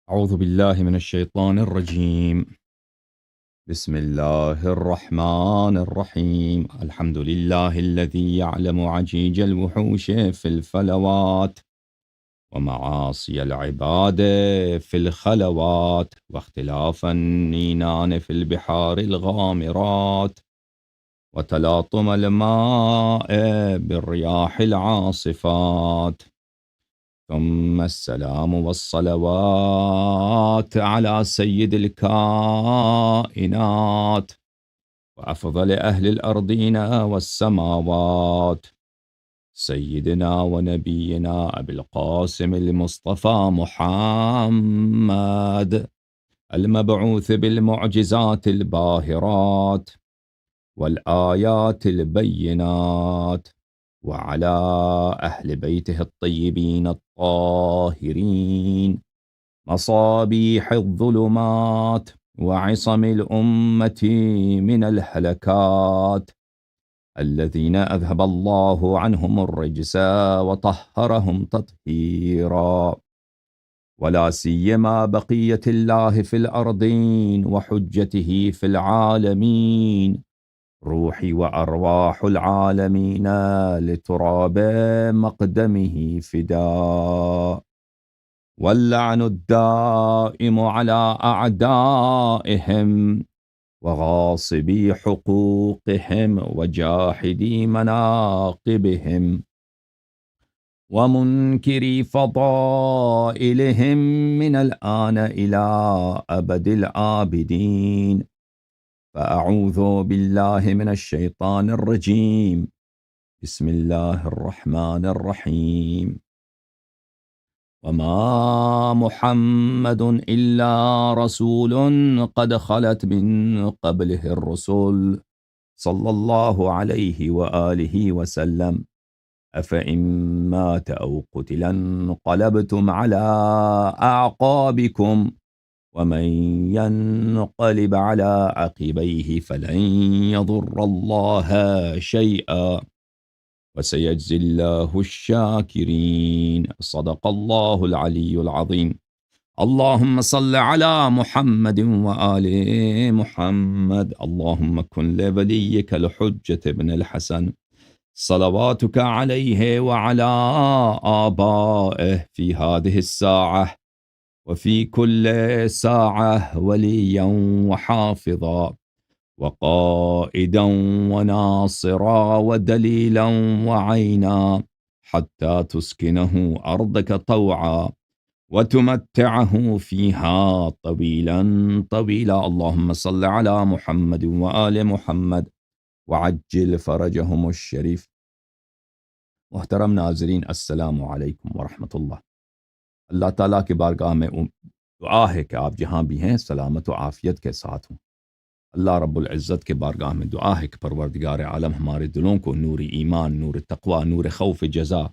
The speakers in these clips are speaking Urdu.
أعوذ بالله من الشيطان الرجيم. بسم الله الرحمن الرحيم. الحمد لله الذي يعلم عجيج الوحوش في الفلوات ومعاصي العباد في الخلوات واختلاف النينان في البحار الغامرات وتلاطم الماء بالرياح العاصفات. ثم السلام والصلوات على سيد الكائنات وأفضل أهل الأرضين والسماوات، سيدنا ونبينا أبي القاسم المصطفى محمد المبعوث بالمعجزات الباهرات والآيات البينات، وعلى أهل بيته الطيبين الطاهرين مصابيح الظلمات وعصم الأمة من الهلكات، الذين أذهب الله عنهم الرجس وطهرهم تطهيرا، ولا سيما بقية الله في الأرضين وحجته في العالمين، روحي وأرواح العالمين لتراب مقدمه فداء، واللعن الدائم على أعدائهم وغاصبي حقوقهم وجاحدي مناقبهم ومنكري فضائلهم من الآن إلى أبد الآبدين. فأعوذ بالله من الشيطان الرجيم. بسم الله الرحمن الرحيم. وما محمد إلا رسول قد خلت من قبله الرسل صلى الله عليه وآله وسلم، أفإن مات أو قتل انقلبتم على أعقابكم، ومن ينقلب على عقبيه فلن يضر الله شيئا وسيجزي الله الشاكرين. صدق الله العلي العظيم. اللهم صل على محمد وآل محمد. اللهم كن لوليك الحجة بن الحسن صلواتك عليه وعلى آبائه في هذه الساعة وفي كل ساعة وليا وحافظا وقائدا وناصرا ودليلا وعينا، حتى تسكنه أرضك طوعا وتمتعه فيها طويلا طويلا. اللهم صل على محمد وآل محمد وعجل فرجهم الشريف. محترم ناظرین، السلام علیکم ورحمۃ اللہ۔ اللہ تعالیٰ کی بارگاہ میں دعا ہے کہ آپ جہاں بھی ہیں سلامت و عافیت کے ساتھ ہوں۔ اللہ رب العزت کے بارگاہ میں دعا ہے کہ پروردگار عالم ہمارے دلوں کو نور ایمان، نور تقوی، نور خوف جزا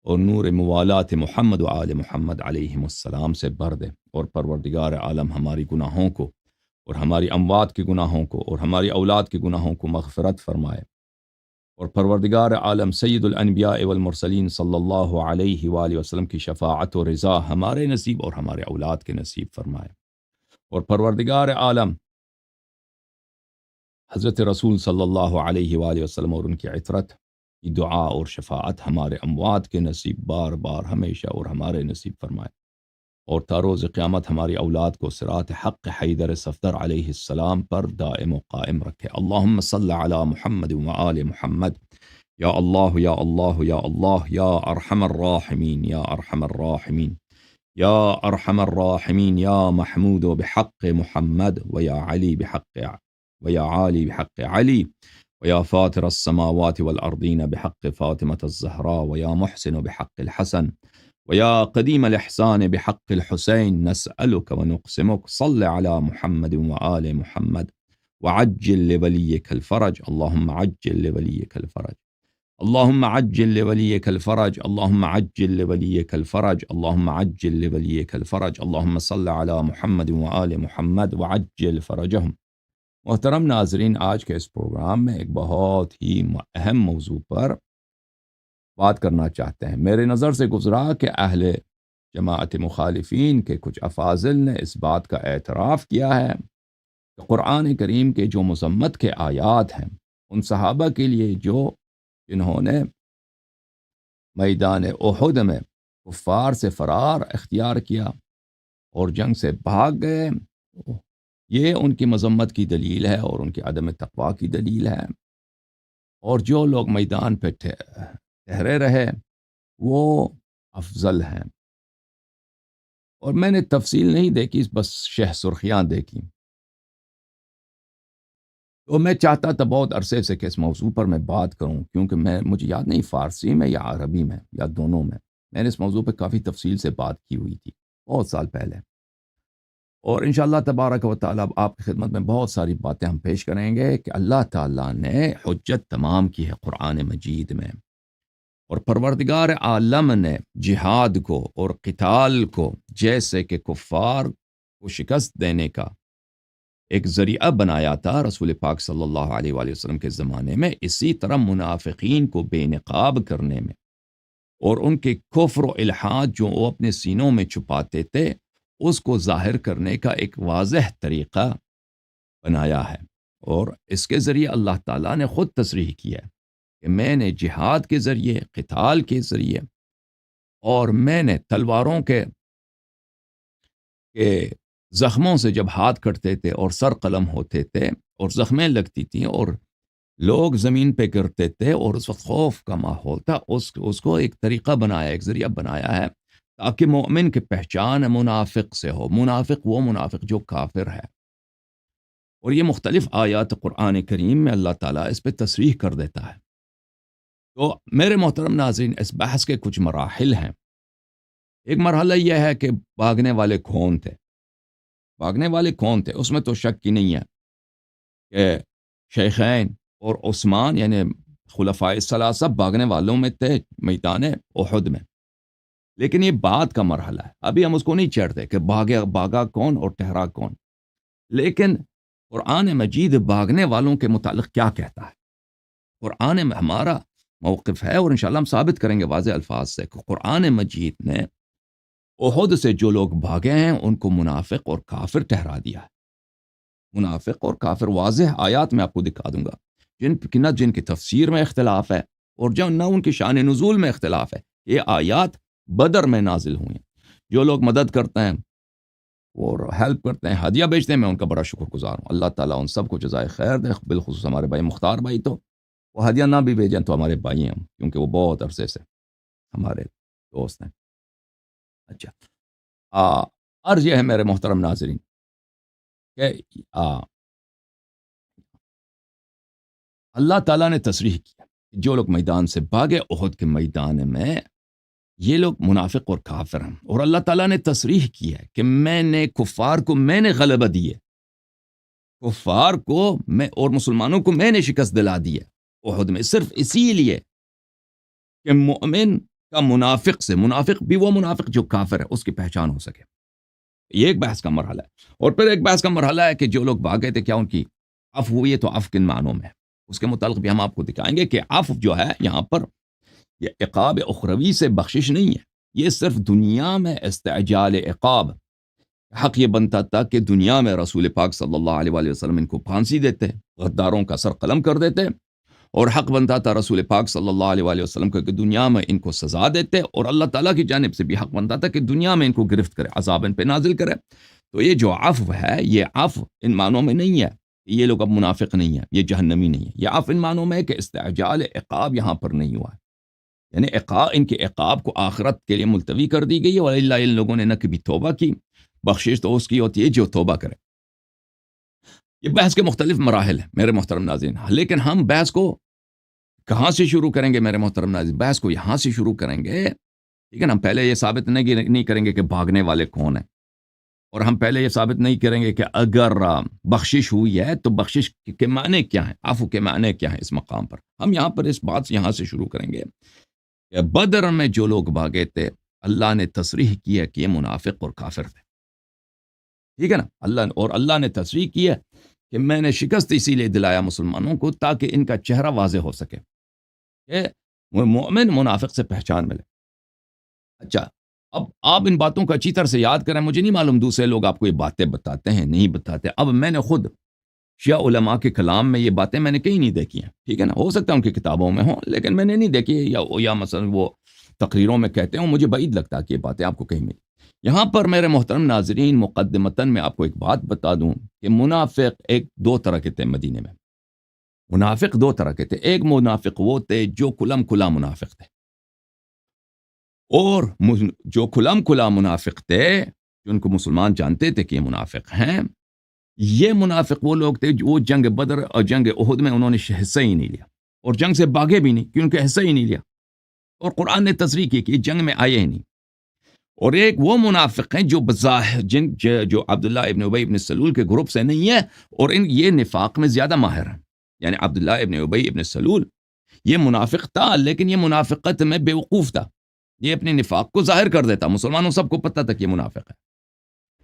اور نور موالات محمد و آل محمد علیہم السلام سے بھر دے، اور پروردگار عالم ہماری گناہوں کو اور ہماری اموات کے گناہوں کو اور ہماری اولاد کے گناہوں کو مغفرت فرمائے، اور پروردگار عالم سید الانبیاء والمرسلین صلی اللہ علیہ وآلہ وسلم کی شفاعت و رضا ہمارے نصیب اور ہمارے اولاد کے نصیب فرمائے، اور پروردگار عالم حضرت رسول صلی اللہ علیہ وآلہ وسلم اور ان کی عطرت کی دعا اور شفاعت ہمارے اموات کے نصیب بار بار ہمیشہ اور ہمارے نصیب فرمائے، اور تا روز قیامت ہماری اولاد کو صراط حق حیدر صفدر علیہ السلام پر دائم و قائم رکھے۔ اللہم صل علی محمد وآل محمد۔ یا اللہ یا اللہ یا اللہ یا ارحم الراحمین یا ارحم الراحمین یا ارحم الراحمین یا محمود بحق محمد ویا علی بحق ویا عالی بحق علی ویا فاطر السماوات والأرضین بحق فاطمة الزہراء ویا محسن بحق الحسن ویا قدیم الإحسان بحق الحسین نسألك ونقسمك صل على محمد وآل محمد وعجل لوليك الفرج۔ اللهم عجل لوليك الفرج، اللهم عجل لوليك الفرج، اللهم عجل لوليك الفرج، اللهم عجل لوليك الفرج، اللهم صل على محمد وآل محمد وعجل فرجهم۔ محترم ناظرین، آج کے اس پروگرام میں ایک بہت ہی اہم موضوع پر بات کرنا چاہتے ہیں۔ میرے نظر سے گزرا کہ اہل جماعت مخالفین کے کچھ افاضل نے اس بات کا اعتراف کیا ہے کہ قرآن کریم کے جو مذمت کے آیات ہیں ان صحابہ کے لیے جنہوں نے میدان احد میں کفار سے فرار اختیار کیا اور جنگ سے بھاگ گئے، یہ ان کی مذمت کی دلیل ہے اور ان کی عدم تقوی کی دلیل ہے۔ اور جو لوگ میدان پہ ٹھہرے رہے وہ افضل ہیں۔ اور میں نے تفصیل نہیں دیکھی، بس شہ سرخیاں دیکھی۔ تو میں چاہتا تھا بہت عرصے سے کہ اس موضوع پر میں بات کروں، کیونکہ مجھے یاد نہیں فارسی میں یا عربی میں یا دونوں میں نے اس موضوع پہ کافی تفصیل سے بات کی ہوئی تھی بہت سال پہلے، اور انشاءاللہ تبارک و تعالیٰ آپ کی خدمت میں بہت ساری باتیں ہم پیش کریں گے کہ اللہ تعالیٰ نے حجت تمام کی ہے قرآن مجید میں، اور پروردگار عالم نے جہاد کو اور قتال کو جیسے کہ کفار کو شکست دینے کا ایک ذریعہ بنایا تھا رسول پاک صلی اللہ علیہ وآلہ وسلم کے زمانے میں، اسی طرح منافقین کو بے نقاب کرنے میں اور ان کے کفر و الحاد جو وہ اپنے سینوں میں چھپاتے تھے اس کو ظاہر کرنے کا ایک واضح طریقہ بنایا ہے۔ اور اس کے ذریعے اللہ تعالیٰ نے خود تصریح کیا ہے کہ میں نے جہاد کے ذریعے، قتال کے ذریعے، اور میں نے تلواروں کے زخموں سے جب ہاتھ کٹتے تھے اور سر قلم ہوتے تھے اور زخمیں لگتی تھیں اور لوگ زمین پہ گرتے تھے اور اس وقت خوف کا ماحول تھا، اس کو ایک طریقہ بنایا، ایک ذریعہ بنایا ہے تاکہ مومن کی پہچان منافق سے ہو۔ منافق وہ منافق جو کافر ہے، اور یہ مختلف آیات قرآن کریم میں اللہ تعالیٰ اس پہ تصریح کر دیتا ہے۔ تو میرے محترم ناظرین، اس بحث کے کچھ مراحل ہیں۔ ایک مرحلہ یہ ہے کہ بھاگنے والے کون تھے، بھاگنے والے کون تھے، اس میں تو شک کی نہیں ہے کہ شیخین اور عثمان یعنی خلفائے الثلاثہ بھاگنے والوں میں تھے میدان احد میں۔ لیکن یہ بعد کا مرحلہ ہے، ابھی ہم اس کو نہیں چڑھتے کہ بھاگا کون اور ٹھہرا کون۔ لیکن قرآن مجید بھاگنے والوں کے متعلق کیا کہتا ہے؟ قرآن میں ہمارا موقف ہے، اور انشاءاللہ ہم ثابت کریں گے واضح الفاظ سے کہ قرآن مجید نے احد سے جو لوگ بھاگے ہیں ان کو منافق اور کافر ٹھہرا دیا ہے۔ منافق اور کافر واضح آیات میں آپ کو دکھا دوں گا، جن کی تفسیر میں اختلاف ہے اور نہ ان کی شان نزول میں اختلاف ہے۔ یہ آیات بدر میں نازل ہوئی ہیں۔ جو لوگ مدد کرتے ہیں اور ہیلپ کرتے ہیں، ہدیہ بیچتے ہیں، میں ان کا بڑا شکر گزار ہوں۔ اللہ تعالیٰ ان سب کو جزائے خیر دے، بالخصوص ہمارے بھائی مختار بھائی، تو وہ ہدیہ نہ بھی بھیجیں تو ہمارے بھائی ہیں، کیونکہ وہ بہت عرصے سے ہمارے دوست ہیں۔ اچھا، عرض یہ ہے میرے محترم ناظرین کہ اللہ تعالیٰ نے تصریح کیا کہ جو لوگ میدان سے بھاگے احد کے میدان میں، یہ لوگ منافق اور کافر ہیں، اور اللہ تعالیٰ نے تصریح کی ہے کہ میں نے کفار کو غلبہ دی ہے، کفار کو اور مسلمانوں کو میں نے شکست دلا دی ہے احد میں، صرف اسی لیے کہ مومن کا منافق سے، منافق بھی وہ منافق جو کافر ہے، اس کی پہچان ہو سکے۔ یہ ایک بحث کا مرحلہ ہے۔ اور پھر ایک بحث کا مرحلہ ہے کہ جو لوگ بھاگے تھے کیا ان کی عفو ہوئی ہے، تو عفو کن معنوں میں، اس کے متعلق بھی ہم آپ کو دکھائیں گے کہ عفو جو ہے یہاں پر یہ عقاب اخروی سے بخشش نہیں ہے، یہ صرف دنیا میں استعجال عقاب۔ حق یہ بنتا تھا کہ دنیا میں رسول پاک صلی اللہ علیہ وآلہ وسلم ان کو پھانسی دیتے، غداروں کا سر قلم کر دیتے، اور حق بنتا تھا رسول پاک صلی اللہ علیہ وآلہ وسلم کو کہ دنیا میں ان کو سزا دیتے، اور اللہ تعالیٰ کی جانب سے بھی حق بنتا تھا کہ دنیا میں ان کو گرفت کرے، عذاب ان پہ نازل کرے۔ تو یہ جو عفو ہے، یہ عفو ان معنوں میں نہیں ہے یہ لوگ اب منافق نہیں ہیں، یہ جہنمی نہیں ہے، یہ عفو ان معنوں میں ہے کہ استعجال عقاب یہاں پر نہیں ہوا ہے، یعنی ان کے عقاب کو آخرت کے لیے ملتوی کر دی گئی ہے، وَلِلَّهِ ان لوگوں نے نہ کبھی توبہ کی، بخشش تو اس کی ہوتی ہے جو توبہ کرے۔ یہ بحث کے مختلف مراحل ہیں میرے محترم ناظرین، لیکن ہم بحث کو کہاں سے شروع کریں گے میرے محترم ناظرین؟ بحث کو یہاں سے شروع کریں گے، ٹھیک ہے نا؟ ہم پہلے یہ ثابت نہیں کریں گے کہ بھاگنے والے کون ہیں، اور ہم پہلے یہ ثابت نہیں کریں گے کہ اگر بخشش ہوئی ہے تو بخشش کے معنی کیا ہیں، عفو کے معنی کیا ہیں۔ اس مقام پر ہم یہاں پر اس بات یہاں سے شروع کریں گے کہ بدر میں جو لوگ بھاگے تھے، اللہ نے تصریح کی ہے کہ یہ منافق اور کافر تھے، ٹھیک ہے نا؟ اللہ نے تصریح کی ہے کہ میں نے شکست اسی لیے دلایا مسلمانوں کو تاکہ ان کا چہرہ واضح ہو سکے کہ مومن منافق سے پہچان ملے۔ اچھا، اب آپ ان باتوں کو اچھی طرح سے یاد کریں. مجھے نہیں معلوم دوسرے لوگ آپ کو یہ باتیں بتاتے ہیں نہیں بتاتے. اب میں نے خود شیعہ علماء کے کلام میں یہ باتیں میں نے کہیں نہیں دیکھی ہیں, ٹھیک ہے نا, ہو سکتا ہے ان کی کتابوں میں ہوں لیکن میں نے نہیں دیکھی, یا مثلا وہ تقریروں میں کہتے ہیں, مجھے بعید لگتا ہے کہ یہ باتیں آپ کو کہیں ملی. یہاں پر میرے محترم ناظرین مقدمتاً میں آپ کو ایک بات بتا دوں کہ منافق دو طرح کے تھے مدینے میں. منافق دو طرح کے تھے. ایک منافق وہ تھے جو کلم کلا منافق تھے, اور جو کلم کلا منافق تھے جن کو مسلمان جانتے تھے کہ یہ منافق ہیں, یہ منافق وہ لوگ تھے جو جنگ بدر اور جنگ احد میں انہوں نے حصہ ہی نہیں لیا, اور جنگ سے بھاگے بھی نہیں کیونکہ حصہ ہی نہیں لیا, اور قرآن نے تصریح کی کہ جنگ میں آئے ہی نہیں. اور ایک وہ منافق ہیں جو بظاہر جو عبداللہ ابن ابی ابن سلول کے گروپ سے نہیں ہے, اور یہ نفاق میں زیادہ ماہر ہیں. یعنی عبداللہ ابن ابی ابن سلول یہ منافق تھا, لیکن یہ منافقت میں بے وقوف تھا. یہ اپنے نفاق کو ظاہر کر دیتا. مسلمانوں سب کو پتہ تھا کہ یہ منافق ہے,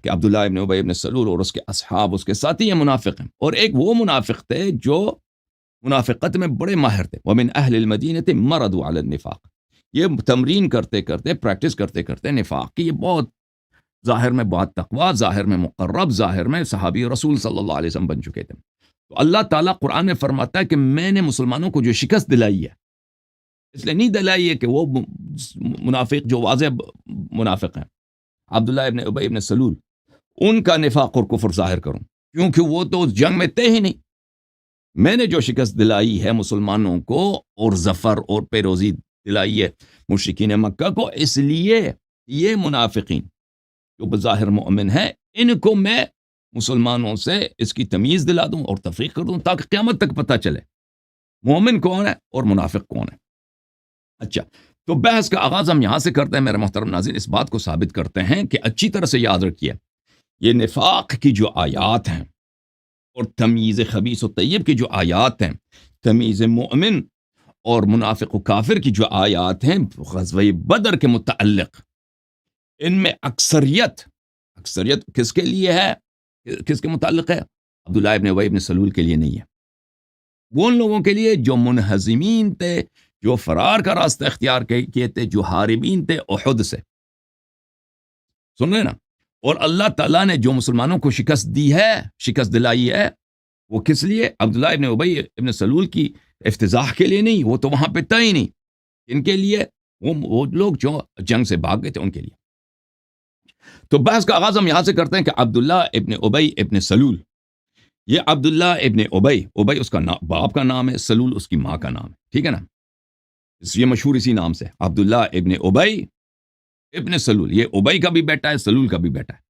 کہ عبداللہ ابن ابی ابن سلول اور اس کے اصحاب اس کے ساتھی یہ منافق ہیں. اور ایک وہ منافق تھے جو منافقت میں بڑے ماہر تھے. ومن اہل المدینہ مردوا علی النفاق, یہ تمرین کرتے کرتے پریکٹس کرتے کرتے نفاق کی, یہ بہت ظاہر میں بہت تقوی, ظاہر میں مقرب, ظاہر میں صحابی رسول صلی اللہ علیہ وسلم بن چکے تھے. تو اللہ تعالیٰ قرآن میں فرماتا ہے کہ میں نے مسلمانوں کو جو شکست دلائی ہے, اس لیے نہیں دلائی ہے کہ وہ منافق جو واضح منافق ہیں عبداللہ ابن ابی ابن سلول, ان کا نفاق اور کفر ظاہر کروں, کیونکہ وہ تو اس جنگ میں تھے ہی نہیں. میں نے جو شکست دلائی ہے مسلمانوں کو اور ظفر اور پیروزی دلائی ہے مشرکین مکہ کو, اس لیے یہ منافقین جو بظاہر مومن ہیں ان کو میں مسلمانوں سے اس کی تمیز دلا دوں اور تفریق کر دوں, تاکہ قیامت تک پتہ چلے مومن کون ہے اور منافق کون ہے. اچھا, تو بحث کا آغاز ہم یہاں سے کرتے ہیں میرے محترم ناظرین. اس بات کو ثابت کرتے ہیں کہ اچھی طرح سے یاد رکھیے, یہ نفاق کی جو آیات ہیں اور تمیز خبیث و طیب کی جو آیات ہیں, تمیز مومن اور منافق و کافر کی جو آیات ہیں غزوہ بدر کے متعلق, ان میں اکثریت کس کے لیے ہے, کس کے متعلق ہے؟ عبداللہ ابن ابی ابن سلول کے لیے نہیں ہے. وہ ان لوگوں کے لیے جو منہزمین تھے, جو فرار کا راستہ اختیار کیے تھے, جو حاربین تھے احد سے. سن رہے نا؟ اور اللہ تعالیٰ نے جو مسلمانوں کو شکست دی ہے, شکست دلائی ہے, وہ کس لیے؟ عبداللہ ابن ابی ابن سلول کی افتضاح کے لیے نہیں, وہ تو وہاں پہ تھا ہی نہیں. ان کے لیے وہ لوگ جو جنگ سے بھاگ گئے تھے ان کے لیے. تو بحث کا آغاز ہم یہاں سے کرتے ہیں کہ عبداللہ ابن ابی ابن سلول, یہ عبداللہ ابن ابی اس کا باپ کا نام ہے, سلول اس کی ماں کا نام ہے, ٹھیک ہے نا, یہ مشہور اسی نام سے عبداللہ ابن ابی ابن سلول. یہ ابی کا بھی بیٹا ہے, سلول کا بھی بیٹا ہے,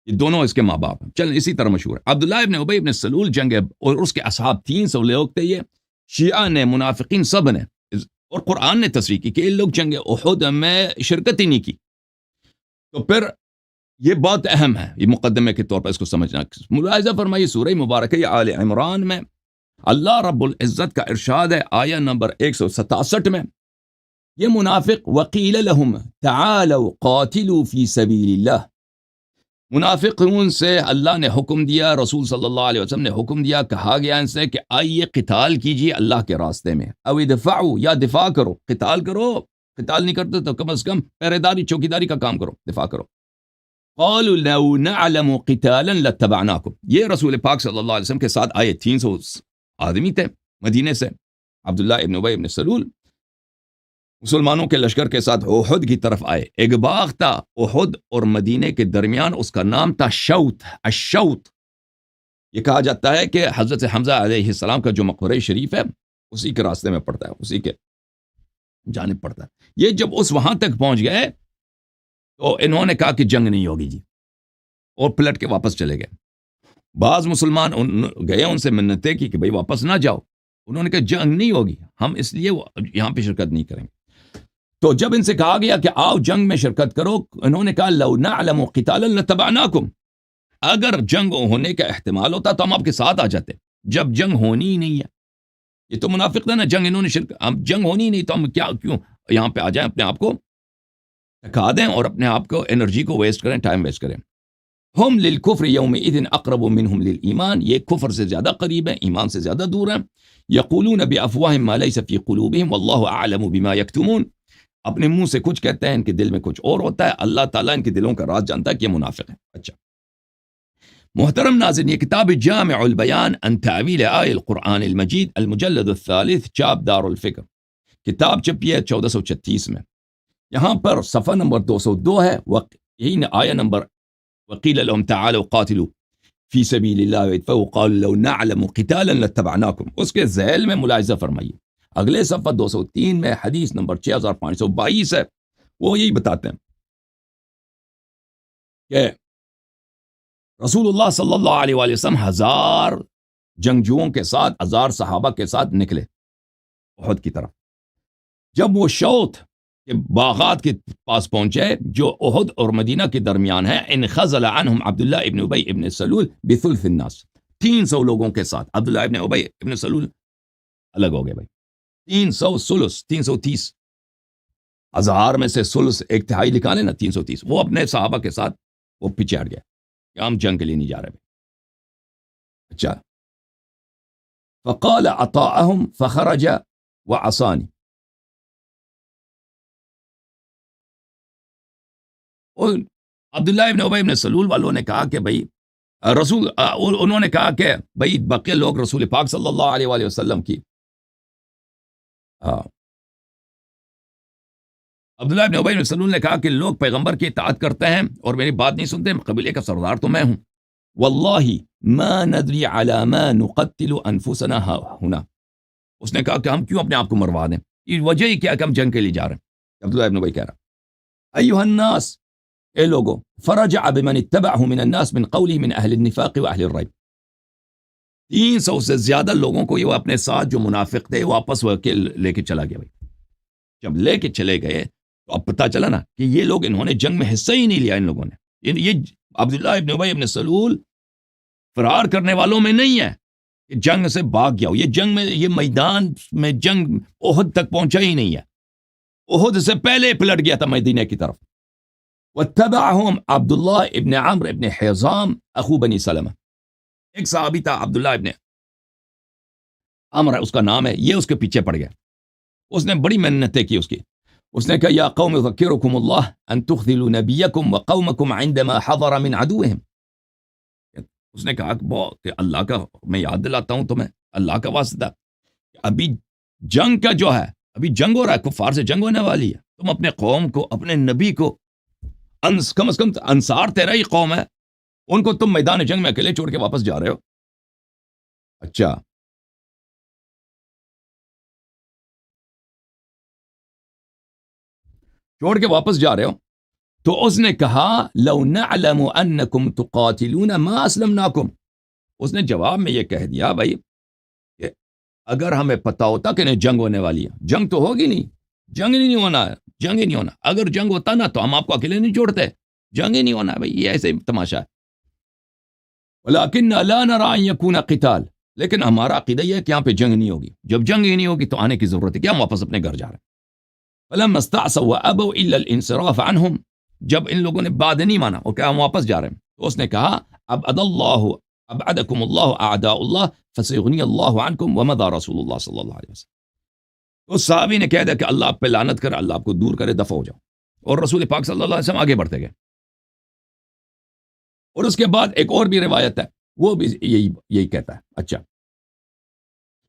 یہ دونوں اس کے ماں باپ ہیں. چل اسی طرح مشہور ہے عبداللہ ابن ابی ابن سلول. جنگ اور اس کے اصحاب 300 لوگ تھے. یہ شیعہ نے, منافقین سب نے, اور قرآن نے تصریح کی کہ ان لوگ جنگ احد میں شرکت ہی نہیں کی. تو پھر یہ بات اہم ہے, یہ مقدمے کے طور پر اس کو سمجھنا. ملاحظہ فرمائیے سورہ مبارکہ آل عمران میں اللہ رب العزت کا ارشاد ہے آیہ نمبر 167 میں, یہ منافق وقیل لهم تعالوا قاتلوا فی سبیل اللہ. منافقون سے اللہ نے حکم دیا, رسول صلی اللہ علیہ وسلم نے حکم دیا, کہا گیا ان سے کہ آئیے قتال کیجیے اللہ کے راستے میں. او ادفعوا, یا دفاع کرو, قتال کرو. قتال نہیں کرتے تو کم از کم پہریداری چوکیداری کا کام کرو, دفاع کرو. قالوا لو نعلم قتالا لاتبعناكم. یہ رسول پاک صلی اللہ علیہ وسلم کے ساتھ آئے 300 آدمی تھے مدینے سے. عبداللہ ابن ابی ابن سلول مسلمانوں کے لشکر کے ساتھ احد کی طرف آئے. ایک باغ تھا احد اور مدینے کے درمیان, اس کا نام تھا شوت. الشوت, یہ کہا جاتا ہے کہ حضرت حمزہ علیہ السلام کا جو مقبرہ شریف ہے اسی کے راستے میں پڑتا ہے, اسی کے جانب پڑتا ہے. یہ جب اس وہاں تک پہنچ گئے تو انہوں نے کہا کہ جنگ نہیں ہوگی جی, اور پلٹ کے واپس چلے گئے. بعض مسلمان گئے, ان سے منتیں کی کہ بھئی واپس نہ جاؤ. انہوں نے کہا جنگ نہیں ہوگی, ہم اس لیے یہاں پہ شرکت نہیں کریں گے. تو جب ان سے کہا گیا کہ آؤ جنگ میں شرکت کرو, انہوں نے کہا لو نعلم قتالا لاتبعناکم. اگر جنگ ہونے کا احتمال ہوتا تو ہم آپ کے ساتھ آ جاتے. جب جنگ ہونی ہی نہیں ہے, یہ تو منافق تھا نا, جنگ انہوں نے اب جنگ ہونی ہی نہیں تو ہم کیوں یہاں پہ آ جائیں, اپنے آپ کو تھکا دیں اور اپنے آپ کو انرجی کو ویسٹ کریں, ٹائم ویسٹ کریں. ہم للکفر یومئذ اقرب منہم للایمان. یہ کفر سے زیادہ قریب ہیں, ایمان سے زیادہ دور ہیں. یقولون بافواہہم ما لیس فی قلوبہم واللہ اعلم بما یکتمون. اپنے منہ سے کچھ کہتے ہیں، ان کے دل میں کچھ اور ہوتا ہے، اللہ تعالیٰ ان کے دلوں کا راز جانتا ہے کہ یہ منافق ہے۔ اچھا محترم ناظرین، یہ کتاب جامع البیان عن تعویل آیہ القرآن المجید المجلد الثالث چاپ دار الفکر، کتاب چھپی ہے 1436 میں۔ یہاں پر صفحہ نمبر 202 ہے، یہی آیہ نمبر وقیل لهم تعالوا قاتلوا فی سبیل اللہ وادفعوا قالوا لو نعلم قتالا لاتبعناکم، اس کے ذیل میں ملاحظہ فرمائیے۔ اگلے صفحہ 203 میں حدیث نمبر 6522 ہے، وہ یہی بتاتے ہیں کہ رسول اللہ صلی اللہ علیہ وآلہ وسلم 1000 جنگجوؤں کے ساتھ، 1000 صحابہ کے ساتھ نکلے احد کی طرف۔ جب وہ شوط کے باغات کے پاس پہنچے جو احد اور مدینہ کے درمیان ہے، انخزل عنہم عبداللہ ابن ابی ابن سلول بثلث الناس، 300 لوگوں کے ساتھ عبداللہ ابن ابی ابن سلول الگ ہو گئے بھائی۔ 300 ثلث 330، 1000 میں سے ثلث ایک تہائی نکالے نا، 330، وہ اپنے صحابہ کے ساتھ وہ پیچھے ہٹ گئے کہ ہم جنگ کے لیے نہیں جا رہے بھائی۔ اچھا فقال اطاعهم فخرج وعصانی، اور عبداللہ ابن ابی ابن سلول والوں نے کہا کہ بھائی انہوں نے کہا کہ بھائی بقیہ لوگ رسول پاک صلی اللہ علیہ وآلہ وسلم کی عبداللہ ابن ابی ابن سلول نے کہا کہ لوگ پیغمبر کی اطاعت کرتے ہیں اور میری بات نہیں سنتے، قبیلے کا سردار تو میں ہوں۔ واللہ ما ندری علی ما نقتل انفسنا ہنا، اس نے کہا کہ ہم کیوں اپنے آپ کو مروا دیں، یہ وجہ ہی کیا کہ ہم جنگ کے لیے جا رہے ہیں۔ عبداللہ ابن ابی کہہ رہا ایھا الناس، اے لوگوں، فرجع بمن اتبعه من الناس من قولی من اہل النفاق و اہل الریب، 300 سے زیادہ لوگوں کو یہ اپنے ساتھ جو منافق تھے واپس لے کے چلا گیا بھائی۔ جب لے کے چلے گئے تو اب پتہ چلا نا کہ یہ لوگ انہوں نے جنگ میں حصہ ہی نہیں لیا، ان لوگوں نے، یہ عبداللہ ابن ابی ابن سلول فرار کرنے والوں میں نہیں ہے کہ جنگ سے بھاگ گیا ہو، یہ جنگ میں، یہ میدان میں جنگ احد تک پہنچا ہی نہیں ہے، احد سے پہلے پلٹ گیا تھا مدینہ کی طرف۔ واتبعهم عبداللہ ابن عمرو ابن حزام اخو بنی سلمہ، ایک صحابی تھا عبداللہ ابن عمرو اس کا نام ہے، یہ اس کے پیچھے پڑ گیا، اس نے بڑی محنتیں کی اس نے کہا یا قوم اذکرکم اللہ ان تخذلوا نبیکم وقومکم عندما حضر من عدوہم، اس نے کہا کہ اللہ کا میں یاد دلاتا ہوں تمہیں، اللہ کا واسطہ، ابھی جنگ کا جو ہے، ابھی جنگ ہو رہا ہے، کفار سے جنگ ہونے والی ہے، تم اپنے قوم کو، اپنے نبی کو، کم از کم انصار تیرا ہی قوم ہے، ان کو تم میدان جنگ میں اکیلے چھوڑ کے واپس جا رہے ہو۔ اچھا چھوڑ کے واپس جا رہے ہو، تو اس نے کہا لو نعلم انکم تقاتلون ما اسلمناکم، اس نے جواب میں یہ کہہ دیا بھائی کہ اگر ہمیں پتہ ہوتا کہ نہیں جنگ ہونے والی ہے، جنگ تو ہوگی نہیں، جنگ نہیں ہونا ہے، جنگ ہی نہیں ہونا، اگر جنگ ہوتا نا تو ہم آپ کو اکیلے نہیں چھوڑتے، جنگ ہی نہیں ہونا بھائی، یہ ایسے تماشا ہے۔ ولیکن لا نرى ان يكون قتال، لیکن ہمارا عقیدہ یہ ہے کہ یہاں پہ جنگ نہیں ہوگی، جب جنگ ہی نہیں ہوگی تو آنے کی ضرورت ہے کیا، ہم واپس اپنے گھر جا رہے ہیں۔ فلما استعصوا وابوا الا الانصراف عنهم، جب ان لوگوں نے بات نہیں مانا اور کہا ہم واپس جا رہے ہیں، تو اس نے کہا ابعدکم اللہ اعداء اللہ فسيغني اللہ عنکم ومضى رسول اللہ صلی اللہ علیہ وسلم، اس صحابی نے کہہ دیا کہ اللہ آپ پہ لعنت کرے، اللہ آپ کو دور کرے، دفع ہو جاؤ، اور رسول پاک صلی اللہ علیہ وسلم آگے بڑھتے گئے۔ اور اس کے بعد ایک اور بھی روایت ہے، وہ بھی یہی کہتا ہے۔ اچھا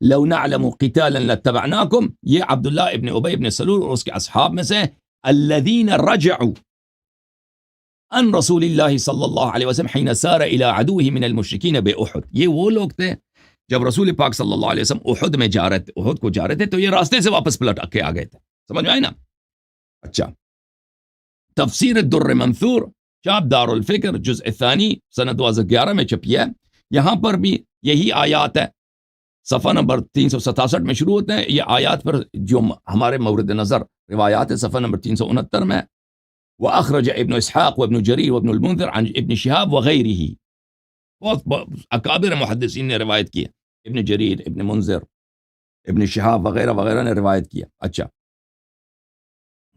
لو نعلم قتالا لاتبعناکم، یہ عبداللہ ابن ابی ابن سلول اور اس کے اصحاب میں سے الذین رجعوا عن رسول اللہ صلی اللہ علیہ وسلم حین سار الى عدوه من المشرکین باحد، یہ وہ لوگ تھے جب رسول پاک صلی اللہ علیہ وسلم احد میں جا رہے تھے، احد کو جا رہے تھے، تو یہ راستے سے واپس پلٹ کے آ گئے تھے، سمجھ میں آئے نا۔ اچھا تفسیر الدر منثور چاپ دار الفکر جزء ثانی سنہ 2011 میں چھپی ہے، یہاں پر بھی یہی آیات ہے، صفحہ نمبر 367 میں شروع ہوتے ہیں یہ آیات پر جو ہمارے مورد نظر روایات ہے، صفحہ نمبر 369 میں وَأَخْرَجَ ابن اسحاق وابن جریر وابن المنذر عن ابن شہاب وغیرہ، بہت اکابر محدثین نے روایت کی ہے، ابن جریر، ابن منذر، ابن شہاب وغیرہ وغیرہ نے روایت کیا۔ اچھا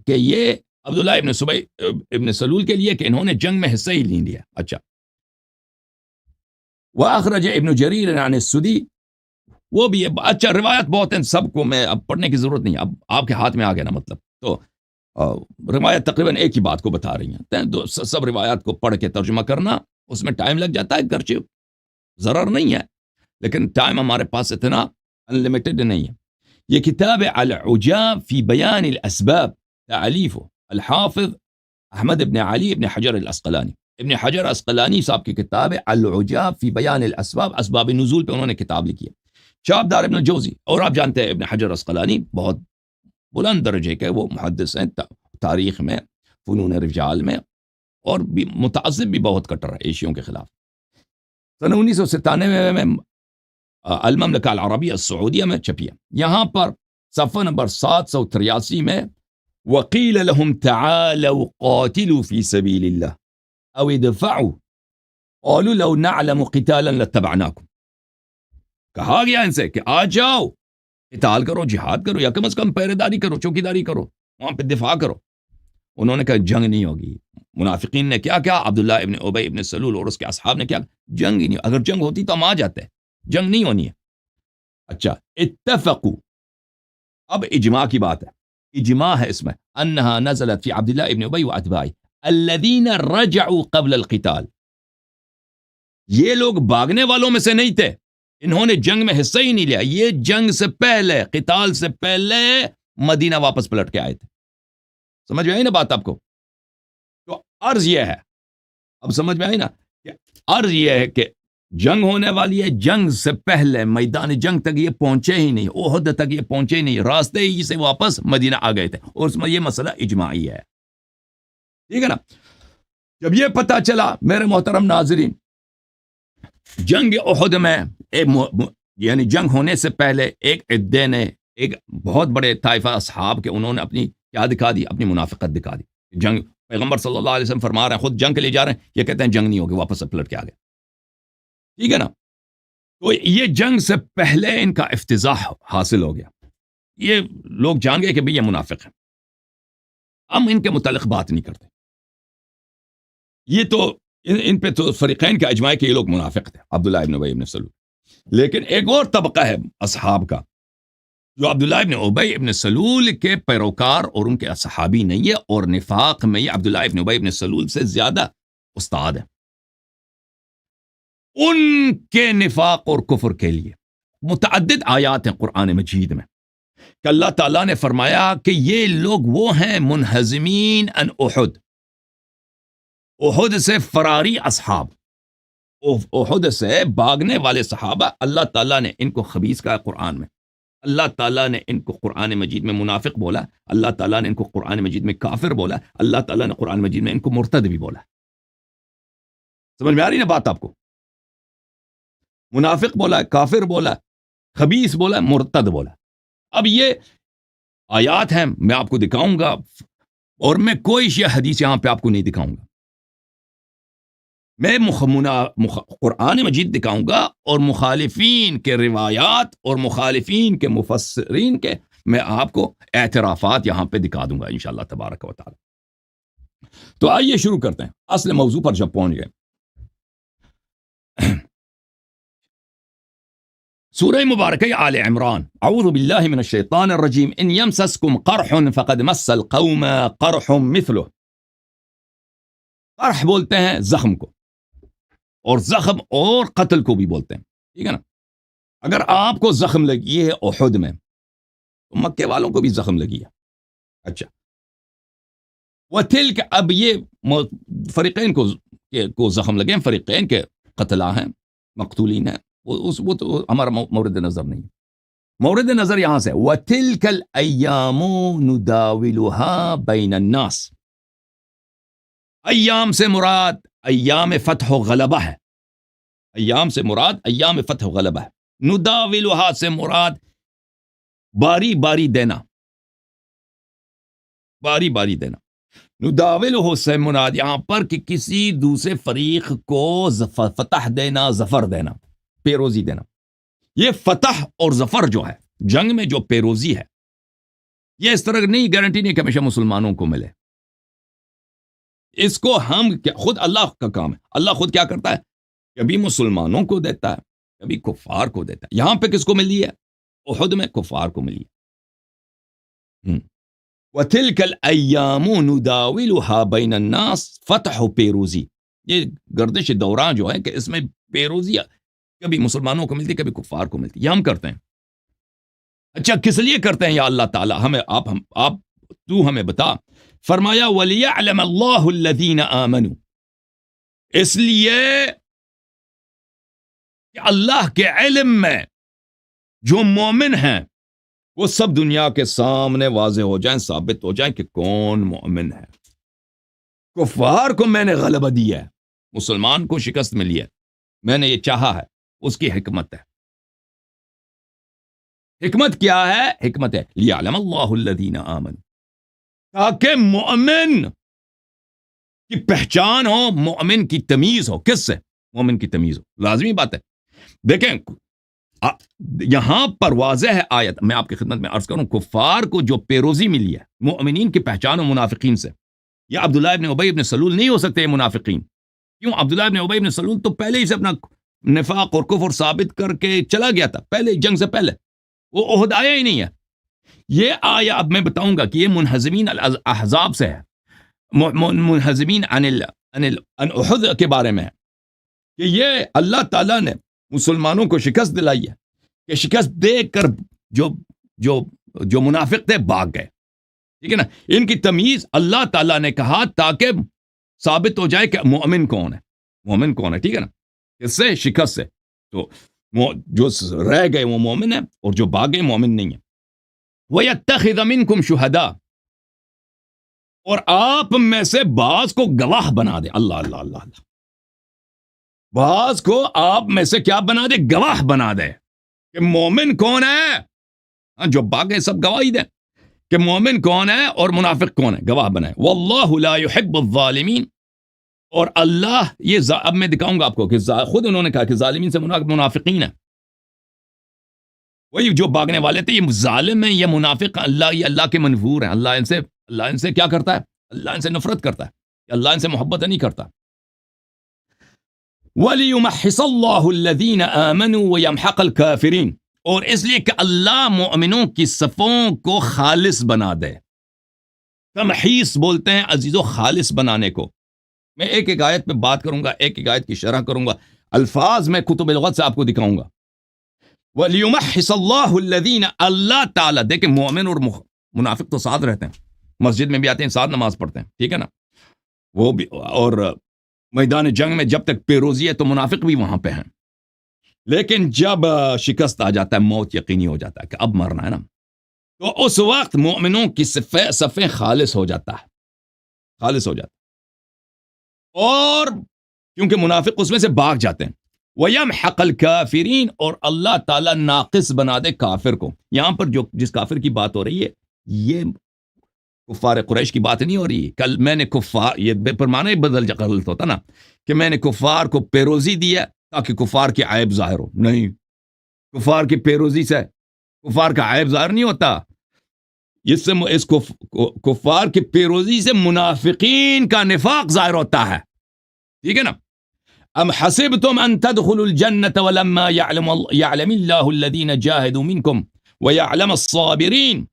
کہ یہ عبداللہ ابن سلول کے لیے کہ انہوں نے جنگ میں حصہ ہی نہیں لیا۔ اچھا وَأَخْرَجَ ابن جریر عن السدی، وہ بھی اچھا روایت بہت ہیں، سب کو میں اب پڑھنے کی ضرورت نہیں، اب آپ کے ہاتھ میں آ گیا نا مطلب۔ تو روایت تقریباً ایک ہی بات کو بتا رہی ہیں، سب روایات کو پڑھ کے ترجمہ کرنا اس میں ٹائم لگ جاتا ہے، گرچہ ضرر نہیں ہے لیکن ٹائم ہمارے پاس اتنا انلمیٹڈ نہیں ہے. یہ کتاب العجاب فی بیان الاسباب، تعلیف الحافظ احمد ابن علی ابن حجر الاسقلانی. ابن حجر اسقلانی صاحب کی کتاب ہے العجاب فی بیان الاسباب، اسباب نزول پہ انہوں نے کتاب لکھی ہے. شابدار ابن الجوزی، اور آپ جانتے ہیں ابن حجر اسقلانی بہت بلند درجے کے وہ محدث ہیں، تاریخ میں، فنون رجال میں، اور بھی متعصب بھی بہت کٹر ہے ایشیوں کے خلاف. سن 1997 میں المملکہ العربیہ السعودیہ میں چھپی ہے. یہاں پر صفحہ نمبر 783 میں وقیل لهم تعالوا قاتلوا في سبيل الله او ادفعوا قالوا لو نعلم قتالا لاتبعناكم. کہا گیا ان سے کہ آ جاؤ، قتال کرو، جہاد کرو، یا کم از کم پہرے داری کرو، چوکی داری کرو، وہاں پہ دفاع کرو. انہوں نے کہا جنگ نہیں ہوگی. منافقین نے کیا کیا؟ عبداللہ ابن ابی ابن سلول اور اس کے اصحاب نے کیا؟ جنگ ہی نہیں. اگر جنگ ہوتی تو ہم آ جاتے، جنگ نہیں ہونی ہے. اچھا، اتفقوا، اب اجماع کی بات ہے، اجماع ہے اس میں، انہا نزلت فی عبداللہ ابن ابی و اتباعی الذین رجعوا قبل القتال. یہ لوگ بھاگنے والوں میں سے نہیں تھے، انہوں نے جنگ میں حصہ ہی نہیں لیا، یہ جنگ سے پہلے، قتال سے پہلے مدینہ واپس پلٹ کے آئے تھے. سمجھ میں آئی نا بات آپ کو؟ تو عرض یہ ہے، اب سمجھ میں آئی نا کہ عرض یہ ہے کہ جنگ ہونے والی ہے، جنگ سے پہلے میدان جنگ تک یہ پہنچے ہی نہیں، احد تک یہ پہنچے ہی نہیں، راستے ہی سے واپس مدینہ آ گئے تھے، اور اس میں یہ مسئلہ اجماعی ہے. ٹھیک ہے نا؟ جب یہ پتہ چلا میرے محترم ناظرین، جنگ احد میں یعنی جنگ ہونے سے پہلے ایک عدے نے، ایک بہت بڑے طائفہ اصحاب کے، انہوں نے اپنی کیا دکھا دی؟ اپنی منافقت دکھا دی. جنگ، پیغمبر صلی اللہ علیہ وسلم فرما رہے ہیں، خود جنگ کے لیے جا رہے ہیں، یہ کہتے ہیں جنگ نہیں ہوگی، واپس سے پلٹ کے آ گئے. ٹھیک ہے نا؟ تو یہ جنگ سے پہلے ان کا افتضاح حاصل ہو گیا، یہ لوگ جان گئے کہ بھئی یہ منافق ہیں، ہم ان کے متعلق بات نہیں کرتے. یہ تو ان پہ تو فریقین کا اجماع ہے کہ یہ لوگ منافق تھے، عبداللہ ابن ابی ابن سلول. لیکن ایک اور طبقہ ہے اصحاب کا جو عبداللہ ابن ابی ابن سلول کے پیروکار اور ان کے صحابی نہیں ہے، اور نفاق میں یہ عبداللہ ابن ابی ابن سلول سے زیادہ استاد ہے. ان کے نفاق اور کفر کے لیے متعدد آیات ہیں قرآن مجید میں کہ اللہ تعالیٰ نے فرمایا کہ یہ لوگ وہ ہیں منہزمین ان احد، احد سے فراری اصحاب، احد سے بھاگنے والے صحابہ. اللہ تعالیٰ نے ان کو خبیث کہا قرآن میں، اللہ تعالیٰ نے ان کو قرآن مجید میں منافق بولا، اللہ تعالیٰ نے ان کو قرآن مجید میں کافر بولا، اللہ تعالیٰ نے قرآن مجید میں ان کو مرتد بھی بولا. سمجھ میں آ رہی نا بات آپ کو؟ منافق بولا، کافر بولا، خبیث بولا، مرتد بولا. اب یہ آیات ہیں، میں آپ کو دکھاؤں گا، اور میں کوئی شیعہ حدیث یہاں پہ آپ کو نہیں دکھاؤں گا، میں قرآن مجید دکھاؤں گا، اور مخالفین کے روایات اور مخالفین کے مفسرین کے میں آپ کو اعترافات یہاں پہ دکھا دوں گا انشاءاللہ تبارک و تعالی. تو آئیے شروع کرتے ہیں اصل موضوع پر جب پہنچ گئے. سورہ مبارکہ آل عمران، اعوذ باللہ من الشیطان الرجیم، ان یمسسکم قرح فقد مس القوم قرح مثلہ. قرح بولتے ہیں زخم کو، اور زخم اور قتل کو بھی بولتے ہیں. ٹھیک ہے نا؟ اگر آپ کو زخم لگی ہے احد میں، تو مکے والوں کو بھی زخم لگی ہے. اچھا، وتلک، اب یہ فریقین کو زخم لگے ہیں، فریقین کے قتلہ ہیں، مقتولین ہیں، وہ تو ہمارا مورد نظر نہیں. مورد نظر یہاں سے وَتِلْكَ الْأَيَّامُ نُدَاوِلُهَا بَيْنَ النَّاسِ. ایام سے مراد ایام فتح و غلبہ ہے، ایام سے مراد ایام فتح و غلبہ ہے. نداولها سے مراد باری باری دینا، باری باری دینا. نداولہ سے مراد یہاں پر کہ کسی دوسرے فریق کو فتح دینا، ظفر دینا، پیروزی دینا. یہ فتح اور ظفر جو ہے، جنگ میں جو پیروزی ہے، یہ اس طرح نہیں گارنٹی نہیں کہ ہمیشہ مسلمانوں کو ملے. اس کو ہم خود اللہ کا کام ہے، اللہ خود کیا کرتا ہے، کبھی مسلمانوں کو دیتا ہے، کبھی کفار کو دیتا ہے. یہاں پہ کس کو ملی ہے؟ احد میں کفار کو ملی ہے. وَتِلْكَ الْأَيَّامُ نُدَاوِلُهَا بَيْنَ النَّاسِ فتح و پیروزی، یہ گردش دوران جو ہے کہ اس میں پیروزی کبھی مسلمانوں کو ملتی کبھی کفار کو ملتی، یہ ہم کرتے ہیں۔ اچھا کس لیے کرتے ہیں یا اللہ تعالیٰ؟ آپ تو ہمیں بتا۔ فرمایا وَلِيَعْلَمَ اللَّهُ الَّذِينَ آمَنُوا، اس لیے کہ اللہ کے علم میں جو مومن ہیں وہ سب دنیا کے سامنے واضح ہو جائیں، ثابت ہو جائیں کہ کون مومن ہے۔ کفار کو میں نے غلبہ دیا ہے، مسلمان کو شکست ملی ہے، میں نے یہ چاہا ہے، اس کی حکمت ہے۔ حکمت کیا ہے؟ حکمت ہے لِيَعْلَمَ اللَّهُ الَّذِينَ آمَنُوا، تاکہ مومن کی پہچان ہو، مومن کی تمیز ہو۔ کس سے؟ مومن کی تمیز ہو، لازمی بات ہے۔ دیکھیں یہاں پر واضح ہے آیت، میں آپ کی خدمت میں عرض کروں، کفار کو جو پیروزی ملی ہے مومنین کی پہچان و منافقین سے، یا عبداللہ ابن ابی ابن سلول نہیں ہو سکتے منافقین۔ کیوں؟ عبداللہ ابن ابی ابن سلول تو پہلے ہی سے اپنا نفاق اور کفر ثابت کر کے چلا گیا تھا، پہلے جنگ سے پہلے، وہ احد آیا ہی نہیں ہے۔ یہ آیا اب میں بتاؤں گا کہ یہ منہزمین الاحزاب سے ہے، منہزمین عن احد کے بارے میں ہے، کہ یہ اللہ تعالیٰ نے مسلمانوں کو شکست دلائی ہے، کہ شکست دے کر جو منافق تھے بھاگ گئے، ٹھیک ہے نا۔ ان کی تمیز اللہ تعالیٰ نے کہا تاکہ ثابت ہو جائے کہ مومن کون ہے، مومن کون ہے، ٹھیک ہے نا۔ اس سے شکست سے تو جو رہ گئے وہ مومن ہے، اور جو بھاگ گئے مومن نہیں ہے۔ وَيَتَّخِذَ مِنْكُمْ شُهَدَاءَ، اور آپ میں سے بعض کو گواہ بنا دے۔ اللہ اللہ اللہ اللہ، بعض کو آپ میں سے کیا بنا دے؟ گواہ بنا دے کہ مومن کون ہے۔ جو بھاگ گئے سب گواہی دیں کہ مومن کون ہے اور منافق کون ہے، گواہ بنائے۔ وَاللَّهُ لَا يُحِبُّ الظَّالِمِينَ، اور اللہ یہ اب میں دکھاؤں گا آپ کو کہ خود انہوں نے کہا کہ ظالمین سے منافقین ہیں، وہی جو بھاگنے والے تھے، یہ ظالم ہیں، یہ منافق، یہ اللہ کے منفور ہیں، اللہ ان سے کیا کرتا ہے؟ اللہ ان سے نفرت کرتا ہے، اللہ ان سے محبت نہیں کرتا۔ وَلِيُمَحِّصَ اللَّهُ الَّذِينَ آمَنُوا وَيَمْحَقَ الْكَافِرِينَ، اور اس لیے کہ اللہ مومنوں کی صفوں کو خالص بنا دے۔ تمحیص بولتے ہیں عزیزو خالص بنانے کو۔ میں ایک ایک آیت پہ بات کروں گا، ایک ایک آیت کی شرح کروں گا، الفاظ میں کتب لغت سے آپ کو دکھاؤں گا۔ وَلِيُمَحِّصَ اللَّهُ الَّذِينَ، اللہ تعالیٰ، دیکھیں مومن اور منافق تو ساتھ رہتے ہیں، مسجد میں بھی آتے ہیں، ساتھ نماز پڑھتے ہیں، ٹھیک ہے نا، وہ بھی، اور میدان جنگ میں جب تک پیروزی ہے تو منافق بھی وہاں پہ ہیں، لیکن جب شکست آ جاتا ہے، موت یقینی ہو جاتا ہے کہ اب مرنا ہے نا، تو اس وقت مومنوں کی صفیں خالص ہو جاتا ہے، خالص ہو جاتا ہے، اور کیونکہ منافق اس میں سے بھاگ جاتے ہیں۔ وَيَمْحَقَ الْكَافِرِينَ، اور اللہ تعالیٰ ناقص بنا دے کافر کو۔ یہاں پر جس کافر کی بات ہو رہی ہے، یہ کفار قریش کی بات نہیں ہو رہی۔ کل میں نے کفار، یہ بے پرمانہ غلط ہوتا نا کہ میں نے کفار کو پیروزی دیا تاکہ کفار کے عیب ظاہر ہو، نہیں، کفار کی پیروزی سے کفار کا عیب ظاہر نہیں ہوتا، اس کفار کی پیروزی سے منافقین کا نفاق ظاہر ہوتا ہے، ٹھیک ہے نا۔ ام حسبتم ان تدخلوا الجنة ولما يعلم الله الذين جاهدوا منكم ويعلم الصابرين،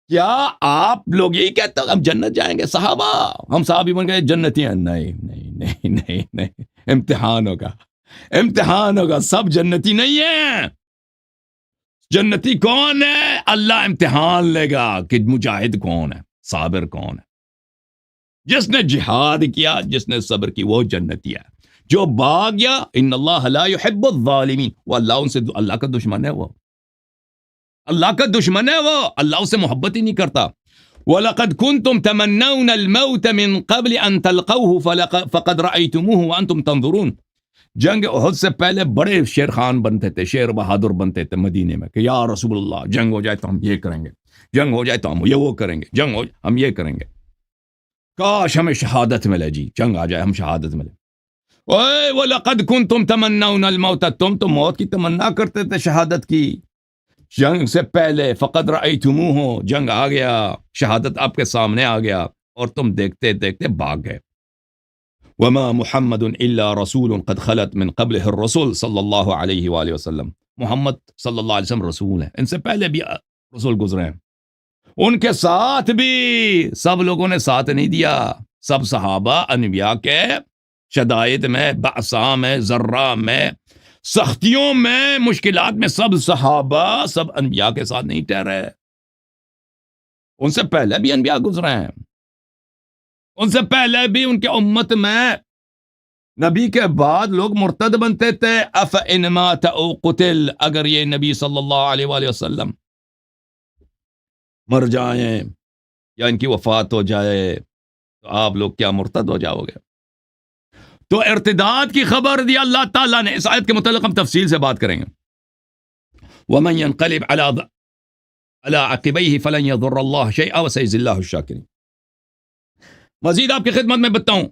کیا آپ لوگ یہی کہتے ہیں ہم جنت جائیں گے؟ صحابہ، ہم صحابی بن گئے جنتی ہیں؟ نہیں نہیں نہیں نہیں نہیں، امتحان ہوگا، امتحان ہوگا، سب جنتی نہیں ہیں۔ جنتی کون ہے؟ اللہ امتحان لے گا کہ مجاہد کون ہے، صابر کون ہے۔ جس نے جہاد کیا، جس نے صبر کی، وہ جنتی ہے۔ جو بھاگ گیا، ان اللہ لا يحب الظالمین، وہ اللہ کا دشمن ہے، وہ اللہ کا دشمن ہے، وہ اللہ اسے محبت ہی نہیں کرتا۔ وَلَقَدْ كُنْتُمْ تَمَنَّوْنَ الْمَوْتَ مِنْ قَبْلِ أَنْ تَلْقَوْهُ فَقَدْ رَأَيْتُمُوهُ وَأَنْتُمْ تَنْظُرُونَ، جنگ احد سے پہلے بڑے شیر خان بنتے تھے، شیر بہادر بنتے تھے مدینے میں کہ یا رسول اللہ جنگ ہو جائے تو ہم یہ کریں گے، جنگ ہو جائے تو ہم یہ وہ کریں گے، جنگ ہو ہم یہ کریں گے، کاش ہمیں شہادت ملے، جی جنگ آ جائے ہم شہادت ملے۔ اوے وَلَقَدْ كُنْتُمْ تَمَنَّوْنَ الْمَوْتَ، تم تو موت کی تمنا کرتے تھے، شہادت کی، جنگ سے پہلے۔ فقد رأیتموہ، جنگ آ گیا، شہادت آپ کے سامنے آ گیا، اور تم دیکھتے دیکھتے بھاگ گئے۔ وما محمد الا رسول قد خلت من قبلہ الرسول صلی اللہ علیہ وآلہ وسلم، محمد صلی اللہ علیہ وسلم رسول ہیں، ان سے پہلے بھی رسول گزرے ہیں۔ ان کے ساتھ بھی سب لوگوں نے ساتھ نہیں دیا. سب صحابہ انبیاء کے شدائد میں، بأساء میں، ذرہ میں، سختیوں میں، مشکلات میں، سب صحابہ، سب انبیاء کے ساتھ نہیں ٹھہرے. ان سے پہلے بھی انبیاء گزرے ہیں. ان سے پہلے بھی ان کے امت میں نبی کے بعد لوگ مرتد بنتے تھے. افإن مات او قتل، اگر یہ نبی صلی اللہ علیہ وآلہ وسلم مر جائیں یا ان کی وفات ہو جائے تو آپ لوگ کیا مرتد ہو جاؤ گے؟ تو ارتداد کی خبر دی اللہ تعالیٰ نے. اس آیت کے متعلق ہم تفصیل سے بات کریں گے. وَمَنْ يَنْقَلِبْ عَلَىٰ عَقِبَيْهِ فَلَنْ يَضُرَّ اللَّهَ شَيْئًا وَسَيَجْزِي اللَّهُ الشَّاكِرِينَ. مزید آپ کی خدمت میں بتاؤں،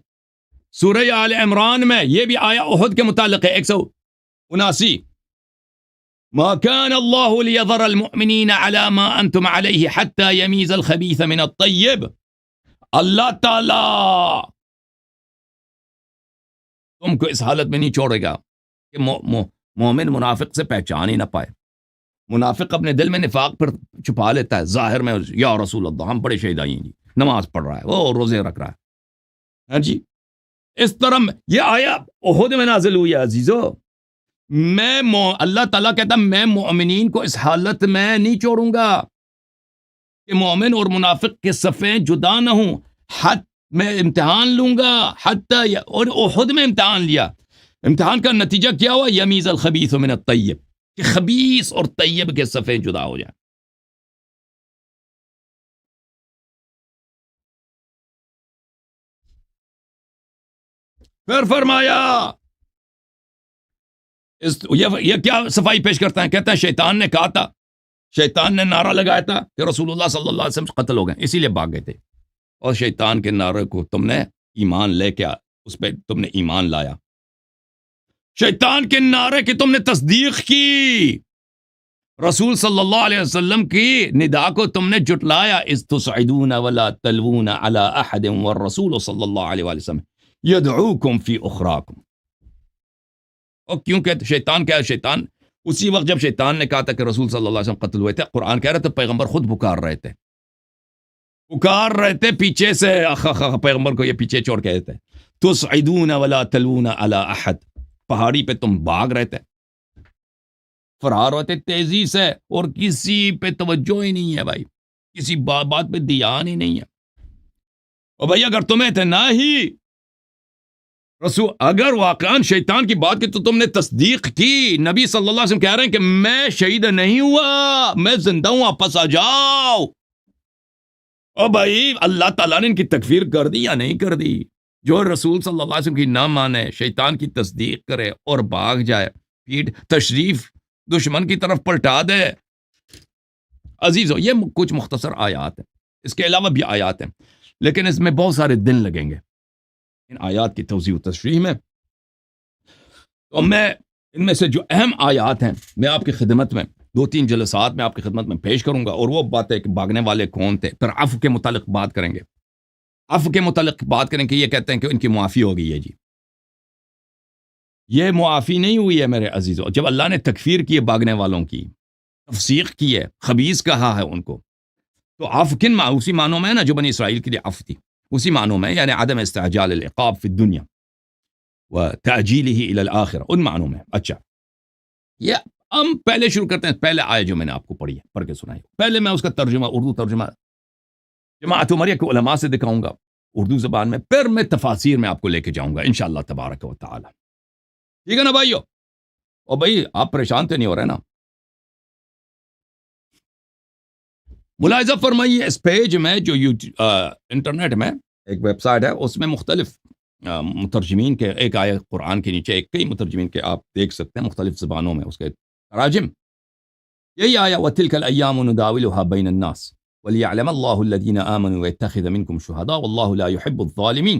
سورہ آل عمران میں یہ بھی آیا احد کے متعلق ہے، 179. ما كان الله ليذر المؤمنين على ما انتم عليه حتى يميز الخبيث من الطيب. اللہ تعالی تم کو اس حالت میں نہیں چھوڑے گا کہ مومن منافق سے پہچان ہی نہ پائے. منافق اپنے دل میں نفاق پر چھپا لیتا ہے، ظاہر میں یا رسول اللہ ہم بڑے شہید آئی ہیں جی، نماز پڑھ رہا ہے، وہ روزے رکھ رہا ہے. ہاں جی، اس طرح یہ آیا احد میں نازل ہوئی ہے عزیزو. اللہ تعالیٰ کہتا میں مومنین کو اس حالت میں نہیں چھوڑوں گا کہ مومن اور منافق کے صفیں جدا نہ ہوں. میں امتحان لوں گا حتی، اور احد میں امتحان لیا. امتحان کا نتیجہ کیا ہوا؟ یمیز الخبیث من الطیب، کہ خبیث اور طیب کے صفیں جدا ہو جائیں. پھر فرمایا یہ کیا صفائی پیش کرتا ہے؟ کہتا ہے شیطان نے کہا تھا، شیطان نے نعرہ لگایا تھا کہ رسول اللہ صلی اللہ علیہ وسلم قتل ہو گئے، اسی لیے بھاگ گئے تھے. اور شیطان کے نعرے کو تم نے ایمان لے کے اس پہ تم نے ایمان لایا. شیطان کے نعرے کی تم نے تصدیق کی. رسول صلی اللہ علیہ وسلم کی ندا کو تم نے جٹلایا. اذ تصعدون ولا تلوون على احد والرسول صلی اللہ علیہ وسلم یدعوکم فی اخراکم. اور کیونکہ شیطان کیا ہے؟ شیطان اسی وقت جب شیطان نے کہا تھا کہ رسول صلی اللہ علیہ وسلم قتل ہوئے تھے، قرآن کہہ رہا تھا پیغمبر خود پکار رہے تھے پیچھے سے. پیغمبر کو یہ پیچھے چھوڑ کے دیتے. تصعدون ولا تلوون علی احد، پہاڑی پہ تم بھاگ رہے تھے، فرار ہوتے تیزی سے، اور کسی پہ توجہ ہی نہیں ہے بھائی، کسی بات پہ دھیان ہی نہیں ہے. اور بھائی اگر تمہیں اتنا ہی رسول، اگر واقعا شیطان کی بات کی تو تم نے تصدیق کی. نبی صلی اللہ علیہ وسلم کہہ رہے ہیں کہ میں شہید نہیں ہوا، میں زندہ ہوں، واپس آ جاؤ. اور بھائی اللہ تعالیٰ نے ان کی تکفیر کر دی یا نہیں کر دی؟ جو رسول صلی اللہ علیہ وسلم کی نہ مانے، شیطان کی تصدیق کرے اور بھاگ جائے، پیٹ تشریف دشمن کی طرف پلٹا دے. عزیزو یہ کچھ مختصر آیات ہیں، اس کے علاوہ بھی آیات ہیں، لیکن اس میں بہت سارے دن لگیں گے ان آیات کی توضیح و تشریح میں. تو میں ان میں سے جو اہم آیات ہیں میں آپ کی خدمت میں 2-3 جلسات میں آپ کی خدمت میں پیش کروں گا. اور وہ بات ہے کہ بھاگنے والے کون تھے. پھر عفو کے متعلق بات کریں گے، عفو کے متعلق بات کریں کہ یہ کہتے ہیں کہ ان کی معافی ہو گئی ہے. جی یہ معافی نہیں ہوئی ہے میرے عزیزو. جب اللہ نے تکفیر کی ہے بھاگنے والوں کی، تفسیق کی ہے، خبیث کہا ہے ان کو، تو عفو کن اسی معنوں میں ہے نا جو بنی اسرائیل کے لیے عفو تھی، اسی معنوں میں، یعنی عدم استعجال العقاب فی الدنیا وتعجیلہ الی الآخرہ، ان معنوں میں. اچھا یہ ہم پہلے شروع کرتے ہیں. پہلے آیت جو میں نے آپ کو پڑھی ہے، پڑھ کے سنائی. پہلے میں اس کا ترجمہ، اردو ترجمہ جماعت عمریہ کے علماء سے دکھاؤں گا اردو زبان میں، پھر میں تفاسیر میں آپ کو لے کے جاؤں گا انشاءاللہ تبارک و تعالی. ٹھیک ہے نا بھائیو؟ اور بھائی آپ پریشان تو نہیں ہو رہے نا؟ ملاحظہ فرمائیے اس پیج میں جو انٹرنیٹ میں ایک ویب سائٹ ہے، اس میں مختلف مترجمین کے، ایک آیت قرآن کے نیچے کئی مترجمین کے آپ دیکھ سکتے ہیں مختلف زبانوں میں اس کے تراجم. یہی آیا وَتِلْكَ الْأَيَّامُ نُدَاوِلُهَا بَيْنَ النَّاسِ وَلِيَعْلَمَ اللَّهُ الَّذِينَ آمَنُوا وَيَتَّخِذَ مِنْكُمْ شُهَدَاءَ وَاللَّهُ لَا يُحِبُّ الظَّالِمِينَ.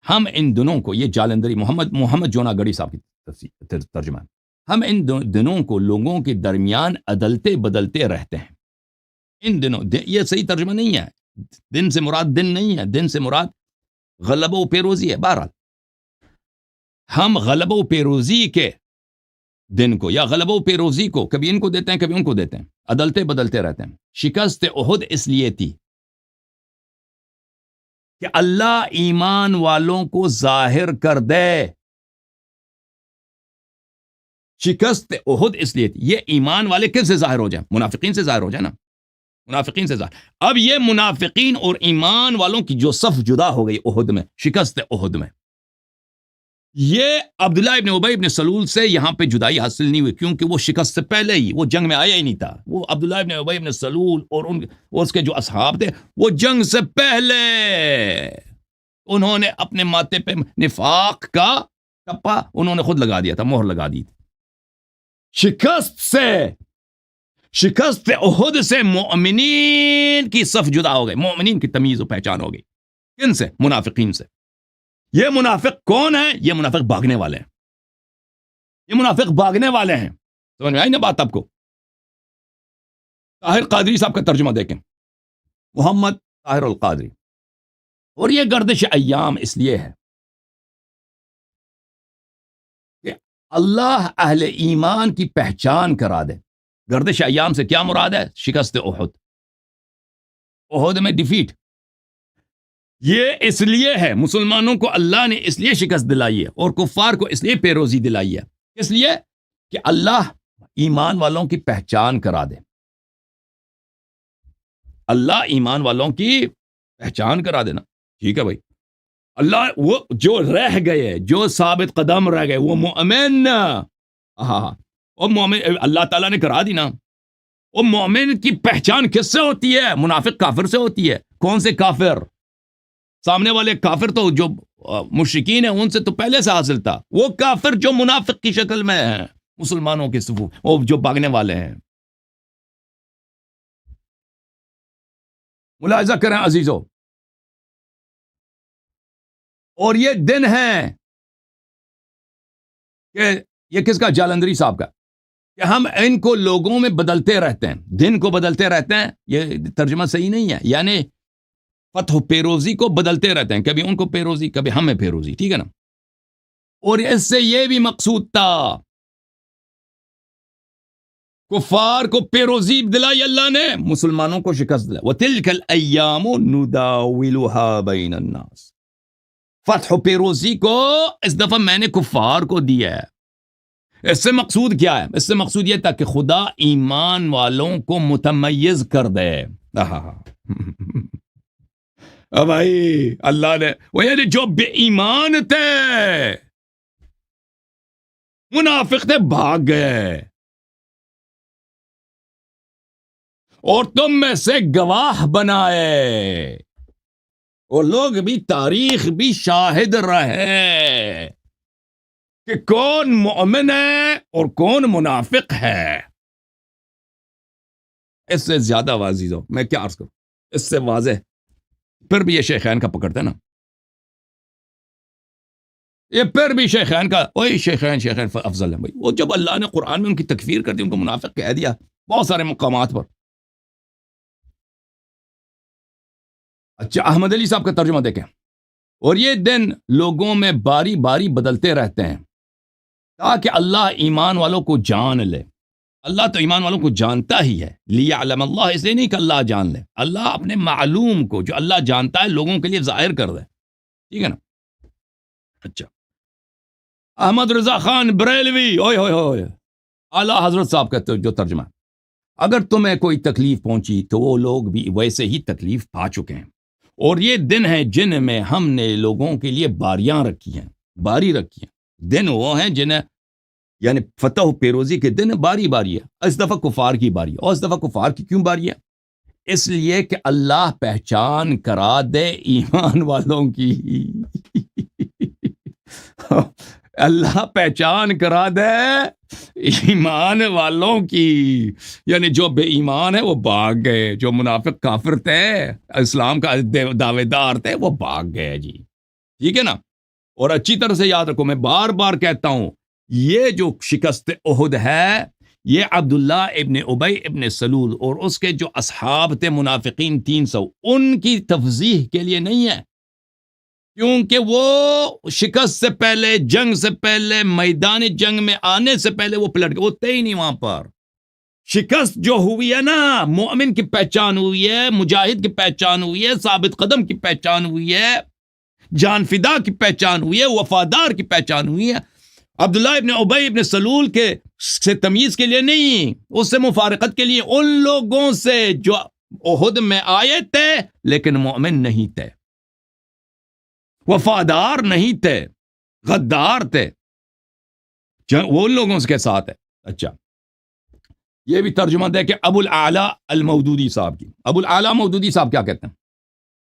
ہم ان دنوں کو، یہ جالندری محمد جونا گڑی صاحب کی ترجمہ ہے، ہم ان دنوں کو لوگوں کے درمیان عدلتے بدلتے رہتے ہیں. ان دنوں، یہ صحیح ترجمہ نہیں ہے. دن سے مراد دن نہیں ہے، دن سے مراد غلبہ و پیروزی ہے. بہرحال ہم غلبہ و پیروزی کے دن کو یا غلبہ و پیروزی کو کبھی ان کو دیتے ہیں کبھی ان کو دیتے ہیں، عدلتے بدلتے رہتے ہیں۔ شکست احد اس لیے تھی کہ اللہ ایمان والوں کو ظاہر کر دے۔ شکست احد اس لیے تھی، یہ ایمان والے کس سے ظاہر ہو جائیں؟ منافقین سے ظاہر ہو جائے نا، منافقین سے ظاہر۔ اب یہ منافقین اور ایمان والوں کی جو صف جدا ہو گئی احد میں، شکست احد میں، یہ عبداللہ ابن ابی ابن سلول سے یہاں پہ جدائی حاصل نہیں ہوئی، کیونکہ وہ شکست سے پہلے ہی وہ جنگ میں آیا ہی نہیں تھا۔ وہ عبداللہ ابن ابی ابن سلول اور اس کے جو اصحاب تھے، وہ جنگ سے پہلے انہوں نے اپنے ماتھے پہ نفاق کا ٹپا انہوں نے خود لگا دیا تھا، مہر لگا دی تھی۔ شکست احد سے مومنین کی صف جدا ہو گئے، مومنین کی تمیز و پہچان ہو گئی۔ کن سے؟ منافقین سے۔ یہ منافق کون ہیں؟ یہ منافق بھاگنے والے ہیں، یہ منافق بھاگنے والے ہیں۔ سمجھ میں آئی نا بات آپ کو؟ طاہر قادری صاحب کا ترجمہ دیکھیں، محمد طاہر القادری۔ اور یہ گردش ایام اس لیے ہے کہ اللہ اہل ایمان کی پہچان کرا دے۔ گردش ایام سے کیا مراد ہے؟ شکست احد، احد میں ڈیفیٹ۔ یہ اس لیے ہے، مسلمانوں کو اللہ نے اس لیے شکست دلائی ہے اور کفار کو اس لیے پیروزی دلائی ہے۔ اس لیے کہ اللہ ایمان والوں کی پہچان کرا دے، اللہ ایمان والوں کی پہچان کرا دینا۔ ٹھیک ہے بھائی، اللہ وہ جو رہ گئے، جو ثابت قدم رہ گئے، وہ مومن، وہ مومن اللہ تعالیٰ نے کرا دی نا۔ وہ مومن کی پہچان کس سے ہوتی ہے؟ منافق کافر سے ہوتی ہے۔ کون سے کافر؟ سامنے والے کافر تو جو مشرکین ہیں ان سے تو پہلے سے حاصل تھا، وہ کافر جو منافق کی شکل میں ہیں مسلمانوں کے صفوف، وہ جو بھاگنے والے ہیں۔ ملاحظہ کریں عزیزو، اور یہ دن ہے کہ یہ کس کا؟ جالندری صاحب کا، کہ ہم ان کو لوگوں میں بدلتے رہتے ہیں، دن کو بدلتے رہتے ہیں۔ یہ ترجمہ صحیح نہیں ہے، یعنی فتح و پیروزی کو بدلتے رہتے ہیں، کبھی ان کو پیروزی کبھی ہمیں پیروزی، ٹھیک ہے نا؟ اور اس سے یہ بھی مقصود تھا، کفار کو پیروزی دلائی اللہ نے، مسلمانوں کو شکست دلائی۔ وَتِلْكَ الْأَيَّامُ نُدَاوِلُهَا بَيْنَ النَّاسِ۔ فتح و پیروزی کو اس دفعہ میں نے کفار کو دیا ہے۔ اس سے مقصود کیا ہے؟ اس سے مقصود یہ تھا کہ خدا ایمان والوں کو متمیز کر دے۔ بھائی اللہ نے، وہ یعنی جو بے ایمان تھے، منافق تھے، بھاگ گئے، اور تم میں سے گواہ بنائے، اور لوگ بھی، تاریخ بھی شاہد رہے کہ کون مومن ہے اور کون منافق ہے۔ اس سے زیادہ واضح ہو میں کیا عرض کروں، اس سے واضح پھر بھی یہ شیخین کا پکڑتے نا، یہ پھر بھی شیخین کا، وہی شیخین افضل ہیں بھائی۔ وہ جب اللہ نے قرآن میں ان کی تکفیر کر دی، ان کو منافق کہہ دیا بہت سارے مقامات پر۔ اچھا، احمد علی صاحب کا ترجمہ دیکھیں، اور یہ دن لوگوں میں باری باری بدلتے رہتے ہیں تاکہ اللہ ایمان والوں کو جان لے۔ اللہ تو ایمان والوں کو جانتا ہی ہے، لیعلم اللہ، اس لیے نہیں کہ اللہ جان لے، اللہ اپنے معلوم کو جو اللہ جانتا ہے لوگوں کے لیے ظاہر کر دے، ٹھیک ہے نا؟ اچھا، احمد رضا خان بریلوی، اوئے ہوئے ہوئے، اعلیٰ حضرت صاحب کا جو ترجمہ، اگر تمہیں کوئی تکلیف پہنچی تو وہ لوگ بھی ویسے ہی تکلیف پا چکے ہیں، اور یہ دن ہیں جن میں ہم نے لوگوں کے لیے باریاں رکھی ہیں، باری رکھی ہیں۔ دن وہ ہیں جنہیں، یعنی فتح و پیروزی کے دن باری باری ہے۔ اس دفعہ کفار کی باری ہے، اور اس دفعہ کفار کی کیوں باری ہے؟ اس لیے کہ اللہ پہچان کرا دے ایمان والوں کی۔ اللہ پہچان کرا دے ایمان والوں کی، یعنی جو بے ایمان ہے وہ بھاگ گئے، جو منافق کافر تھے، اسلام کا دعوے دار تھے، وہ بھاگ گئے جی، ٹھیک ہے نا؟ اور اچھی طرح سے یاد رکھو، میں بار بار کہتا ہوں، یہ جو شکست احد ہے، یہ عبداللہ ابن ابی ابن سلول اور اس کے جو اصحاب تھے منافقین 300، ان کی تفضیح کے لیے نہیں ہے، کیونکہ وہ شکست سے پہلے، جنگ سے پہلے، میدان جنگ میں آنے سے پہلے وہ پلٹ گئے، وہ تھے ہی نہیں وہاں پر. شکست جو ہوئی ہے نا، مومن کی پہچان ہوئی ہے، مجاہد کی پہچان ہوئی ہے، ثابت قدم کی پہچان ہوئی ہے، جان فدا کی پہچان ہوئی ہے، وفادار کی پہچان ہوئی ہے. عبداللہ ابن ابی ابن سلول کے سے تمیز کے لیے نہیں، اس سے مفارقت کے لیے، ان لوگوں سے جو احد میں آئے تھے لیکن مومن نہیں تھے، وفادار نہیں تھے، غدار تھے، وہ ان لوگوں کے ساتھ ہے. اچھا، یہ بھی ترجمہ دے کہ ابو الاعلی المودودی صاحب کی. ابو الاعلی مودودی صاحب کیا کہتے ہیں؟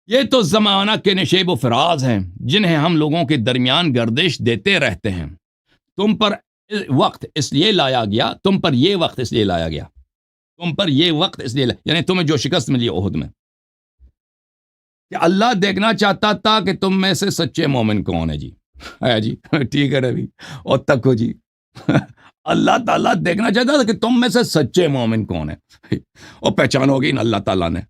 یہ تو زمانہ کے نشیب و فراز ہیں جنہیں ہم لوگوں کے درمیان گردش دیتے رہتے ہیں. تم پر وقت اس لیے لایا گیا، تم پر یہ وقت اس لیے لایا گیا، تم پر یہ وقت اس لیے یعنی تمہیں جو شکست ملی احد میں، کہ اللہ دیکھنا چاہتا تھا کہ تم میں سے سچے مومن کون ہے. جی ہے جی، ٹھیک ہے ربی اور تک ہو جی. اللہ تعالیٰ دیکھنا چاہتا تھا کہ تم میں سے سچے مومن کون ہے، اور پہچان ہوگی نا اللہ تعالیٰ نے.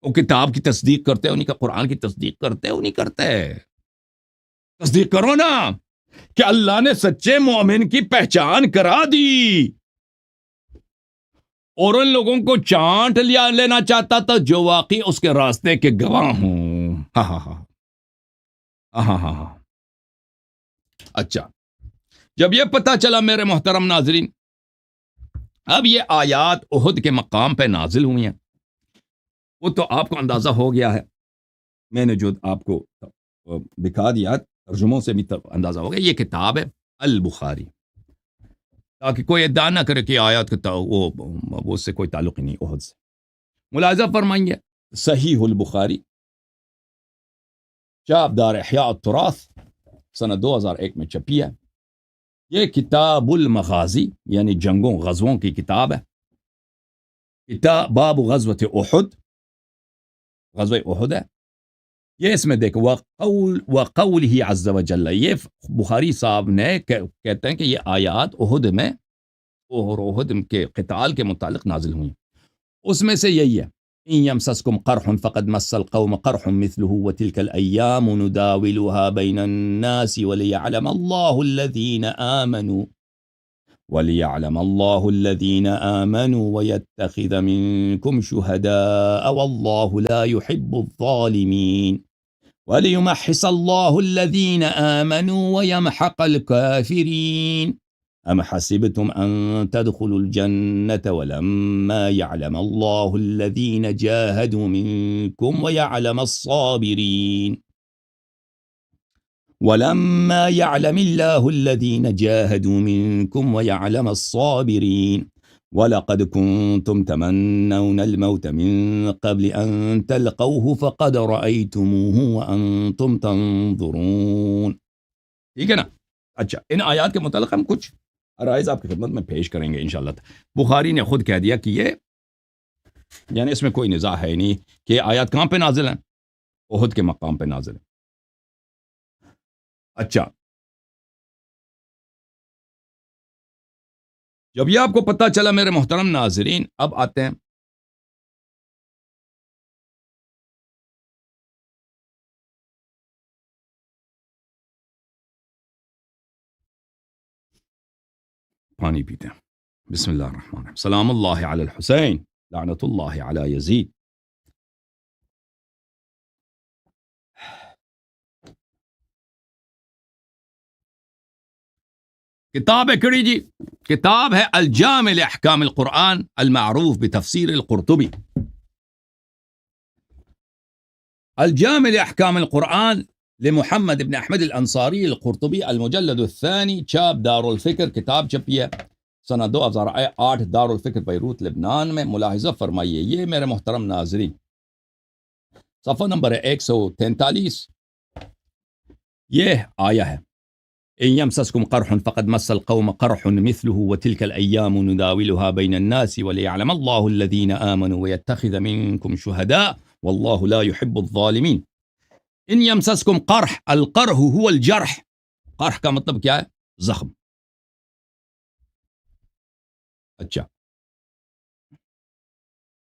وہ کتاب کی تصدیق کرتے، انہیں کا قرآن کی تصدیق کرتے، انہیں کرتے تصدیق کرو نا کہ اللہ نے سچے مومن کی پہچان کرا دی، اور ان لوگوں کو چانٹ لینا چاہتا تھا جو واقعی اس کے راستے کے گواہ ہوں. ہاں ہاں ہاں ہاں ہاں ہاں. اچھا، جب یہ پتہ چلا میرے محترم ناظرین، اب یہ آیات احد کے مقام پہ نازل ہوئی ہیں، وہ تو آپ کو اندازہ ہو گیا ہے، میں نے جو آپ کو دکھا دیا، ترجموں سے بھی اندازہ ہو گیا. یہ کتاب ہے البخاری، تاکہ کوئی ادعا نہ کرے کہ آیات کا وہ اس سے کوئی تعلق ہی نہیں احد سے. ملاحظہ فرمائیں گے، صحیح البخاری، چاپ دار احیاء التراث، سنہ 2001 میں چھپی ہے. یہ کتاب المغازی یعنی جنگوں غزووں کی کتاب ہے. کتاب باب غزوۃ احد، غزوہ احد ہے یہ. اس میں دیکھو وقولہ عز وجل، یہ بخاری صاحب نے کہتے ہیں کہ یہ آیات احد میں اور احد کے قتال کے متعلق نازل ہوئی. اس میں سے یہی ہے، ان یمسسکم قرح فقد مس القوم قرح مثله وتلك الايام نداولها بين الناس وليعلم الله الذين آمنوا ويتخذ منكم شهداء والله لا يحب الظالمين وليمحص الله الذين آمنوا ويمحق الكافرين أم حسبتم أن تدخلوا الجنة ولما يعلم الله الذين جاهدوا منكم ويعلم الصابرين ولما يعلم الله الذين جاهدوا منكم ويعلم الصابرين وَلَقَدْ كُنْتُمْ تَمَنَّوْنَ الْمَوْتَ مِنْ قَبْلِ أَنْ تَلْقَوْهُ فَقَدْ رَأَيْتُمُوهُ وَأَنْتُمْ تَنْظُرُونَ. ٹھیک ہے نا؟ اچھا، ان آیات کے متعلق ہم کچھ عرائض آپ کی خدمت میں پیش کریں گے انشاءاللہ. بخاری نے خود کہہ دیا کہ یہ یعنی اس میں کوئی نزاع ہے نہیں کہ یہ آیات کہاں پہ نازل ہیں، احد کے مقام پہ نازل ہیں. اچھا، جب یہ آپ کو پتہ چلا میرے محترم ناظرین، اب آتے ہیں پانی پیتے ہیں. بسم اللہ الرحمن الرحیم. سلام اللہ علی الحسین، لعنت اللہ علی یزید. کتاب ہے کڑی جی، کتاب ہے الجامع لاحکام القرآن المعروف بتفسیر القرطبی. الجامع لاحکام القرآن لمحمد ابن احمد الانصاری القرطبی، المجلد الثانی، چاپ دار الفکر، کتاب چھپی ہے سنہ 2008 دار الفکر بیروت لبنان میں. ملاحظہ فرمائیے، یہ میرے محترم ناظرین صفحہ نمبر ہے 143. یہ آیا ہے إن يمسسكم قرح فقد مس القوم قرح مثله وتلك الأيام نداولها بين الناس وليعلم الله الذين آمنوا ويتخذ منكم شهداء والله لا يحب الظالمين. إن يمسسكم قرح، القرح هو الجرح. قرح کا مطلب کیا ہے؟ زخم. اچھا،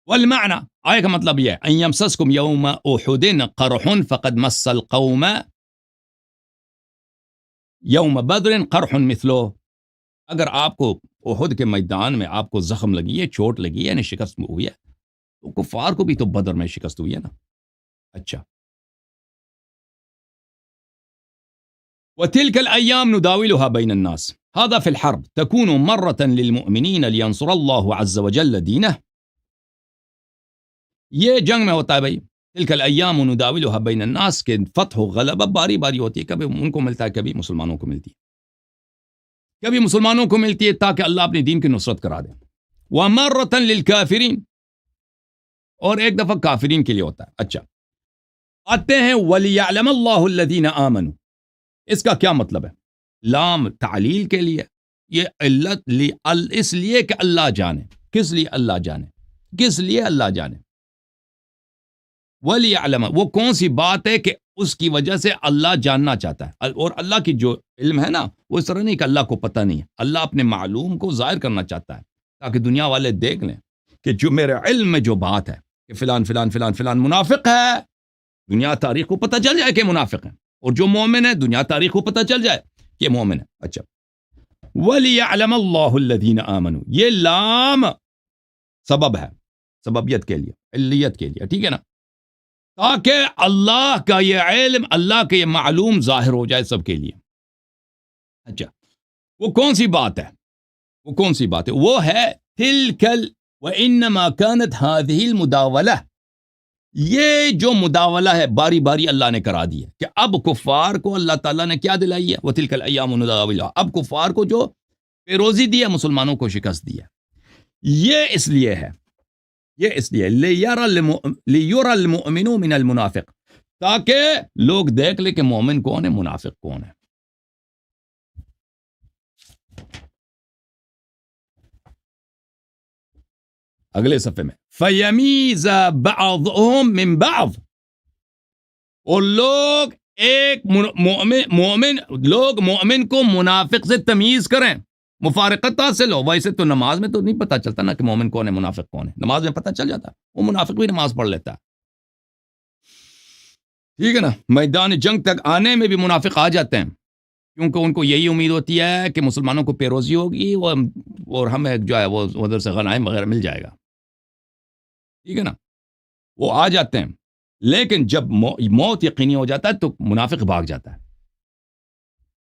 والمعنى آیت کا مطلب یہ ہے ان یمسسکم یوم احد قرح فقد مس القوم یوم بدر قرح مثلو، اگر آپ کو احد کے میدان میں آپ کو زخم لگی ہے، چوٹ لگی ہے، یعنی شکست ہوئی ہے، تو کفار کو بھی تو بدر میں شکست ہوئی ہے نا. اچھا، وتلك الأيام نداولها بين الناس هذا في الحرب تكون مرة للمؤمنين لينصر الله عز وجل دينه. یہ جنگ میں ہوتا ہے بھائی، تلك الأيام نداولها بين الناس کہ فتح و غلبہ باری باری ہوتی ہے، کبھی ان کو ملتا ہے، کبھی مسلمانوں کو ملتی ہے، کبھی مسلمانوں کو ملتی ہے تاکہ اللہ اپنے دین کی نصرت کرا دے. ومرة للكافرين، اور ایک دفعہ کافرین کے لیے ہوتا ہے. اچھا، آتے ہیں وَلِيَعْلَمَ اللَّهُ الَّذِينَ آمَنُوا، اس کا کیا مطلب ہے؟ لام تعلیل کے لیے، یہ علت اس لیے کہ اللہ جانے. کس لیے اللہ جانے؟ کس لیے اللہ جانے؟ وَلِيَعْلَمَ، وہ کون سی بات ہے کہ اس کی وجہ سے اللہ جاننا چاہتا ہے. اور اللہ کی جو علم ہے نا، وہ اس طرح نہیں کہ اللہ کو پتہ نہیں ہے، اللہ اپنے معلوم کو ظاہر کرنا چاہتا ہے تاکہ دنیا والے دیکھ لیں کہ جو میرے علم میں جو بات ہے کہ فلان فلان فلان فلان منافق ہے، دنیا تاریخ کو پتہ چل جائے کہ منافق ہے، اور جو مومن ہے دنیا تاریخ کو پتہ چل جائے کہ مومن ہے. اچھا، وَلِيَعْلَمَ اللَّهُ الَّذِينَ آمَنُوا، یہ لام سبب ہے، سببیت کے لیے، علیت کے لیے، ٹھیک ہے نا، تاکہ اللہ کا یہ علم، اللہ کا یہ معلوم ظاہر ہو جائے سب کے لیے. اچھا، وہ کون سی بات ہے؟ وہ کون سی بات ہے؟ وہ ہے تلکل وَإِنَّمَا كَانَتْ هَذِهِ الْمُدَاوَلَةِ، یہ جو مداولہ ہے باری باری اللہ نے کرا دی ہے کہ اب کفار کو اللہ تعالیٰ نے کیا دلائی ہے؟ وَتِلْكَ الْأَيَّامُ نُدَاوِلُهَا، اب کفار کو جو پیروزی دی ہے، مسلمانوں کو شکست دی ہے. یہ اس لیے ہے، یہ اس لیے لِيُرَى الْمُؤْمِنُ مِنَ الْمُنَافِقِ، تاکہ لوگ دیکھ لیں کہ مومن کون ہے، منافق کون ہے. اگلے صفحے میں فَيَمِيزَ بَعْضُهُمْ مِنْ بَعْضٍ، اور لوگ ایک مومن کو منافق سے تمیز کریں، مفارقت حاصل ہو. ویسے تو نماز میں تو نہیں پتہ چلتا نا کہ مومن کون ہے، منافق کون ہے، نماز میں پتہ چل جاتا، وہ منافق بھی نماز پڑھ لیتا ہے، ٹھیک ہے نا. میدان جنگ تک آنے میں بھی منافق آ جاتے ہیں، کیونکہ ان کو یہی امید ہوتی ہے کہ مسلمانوں کو پیروزی ہوگی اور ہمیں جو ہے وہ ادھر سے غنائم وغیرہ مل جائے گا، ٹھیک ہے نا. وہ آ جاتے ہیں، لیکن جب موت یقینی ہو جاتا ہے تو منافق بھاگ جاتا ہے،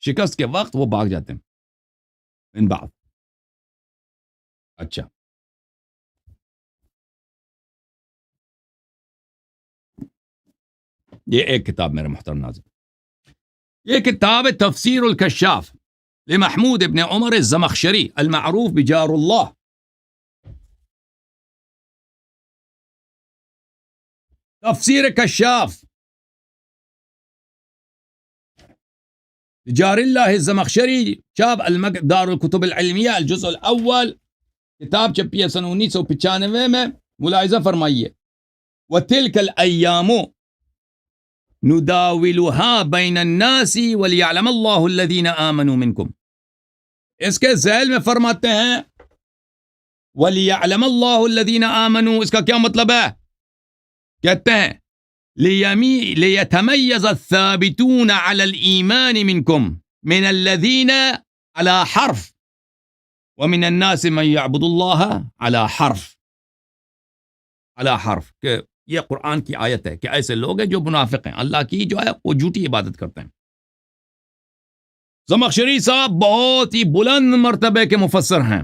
شکست کے وقت وہ بھاگ جاتے ہیں ان بعد. اچھا، یہ ایک کتاب میرے محترم ناظرین، یہ کتاب تفسیر الکشاف لمحمود ابن عمر الزمخشری المعروف بجار اللہ. تفسیر کشاف جار اللہ الزمخشری، چاپ دار الکتب العلمیہ، الجزء الاول، کتاب چھپی ہے سن 1995 میں. ملاحظہ فرمائیے، وَتِلْكَ الْأَيَّامُ نُدَاوِلُهَا بَيْنَ النَّاسِ وَلِيَعْلَمَ اللَّهُ الَّذِينَ آمَنُوا مِنْكُمْ. اس کے ذیل میں فرماتے ہیں وَلِيَعْلَمَ اللَّهُ الَّذِينَ آمَنُوا، اس کا کیا مطلب ہے؟ کہتے ہیں لِيَتَمَيَّزَ الثَّابِتُونَ عَلَى الْإِيمَانِ مِنْكُمْ مِنَ الَّذِينَ عَلَى حَرْفٍ وَمِنَ النَّاسِ مَنْ يَعْبُدُ اللَّهَ عَلَى حَرْفٍ. عَلَى حَرْفٍ کہ یہ قرآن کی آیت ہے کہ ایسے لوگ ہیں جو منافق ہیں، اللہ کی جو ہے وہ جھوٹی عبادت کرتے ہیں. زمخشری صاحب بہت ہی بلند مرتبے کے مفسر ہیں،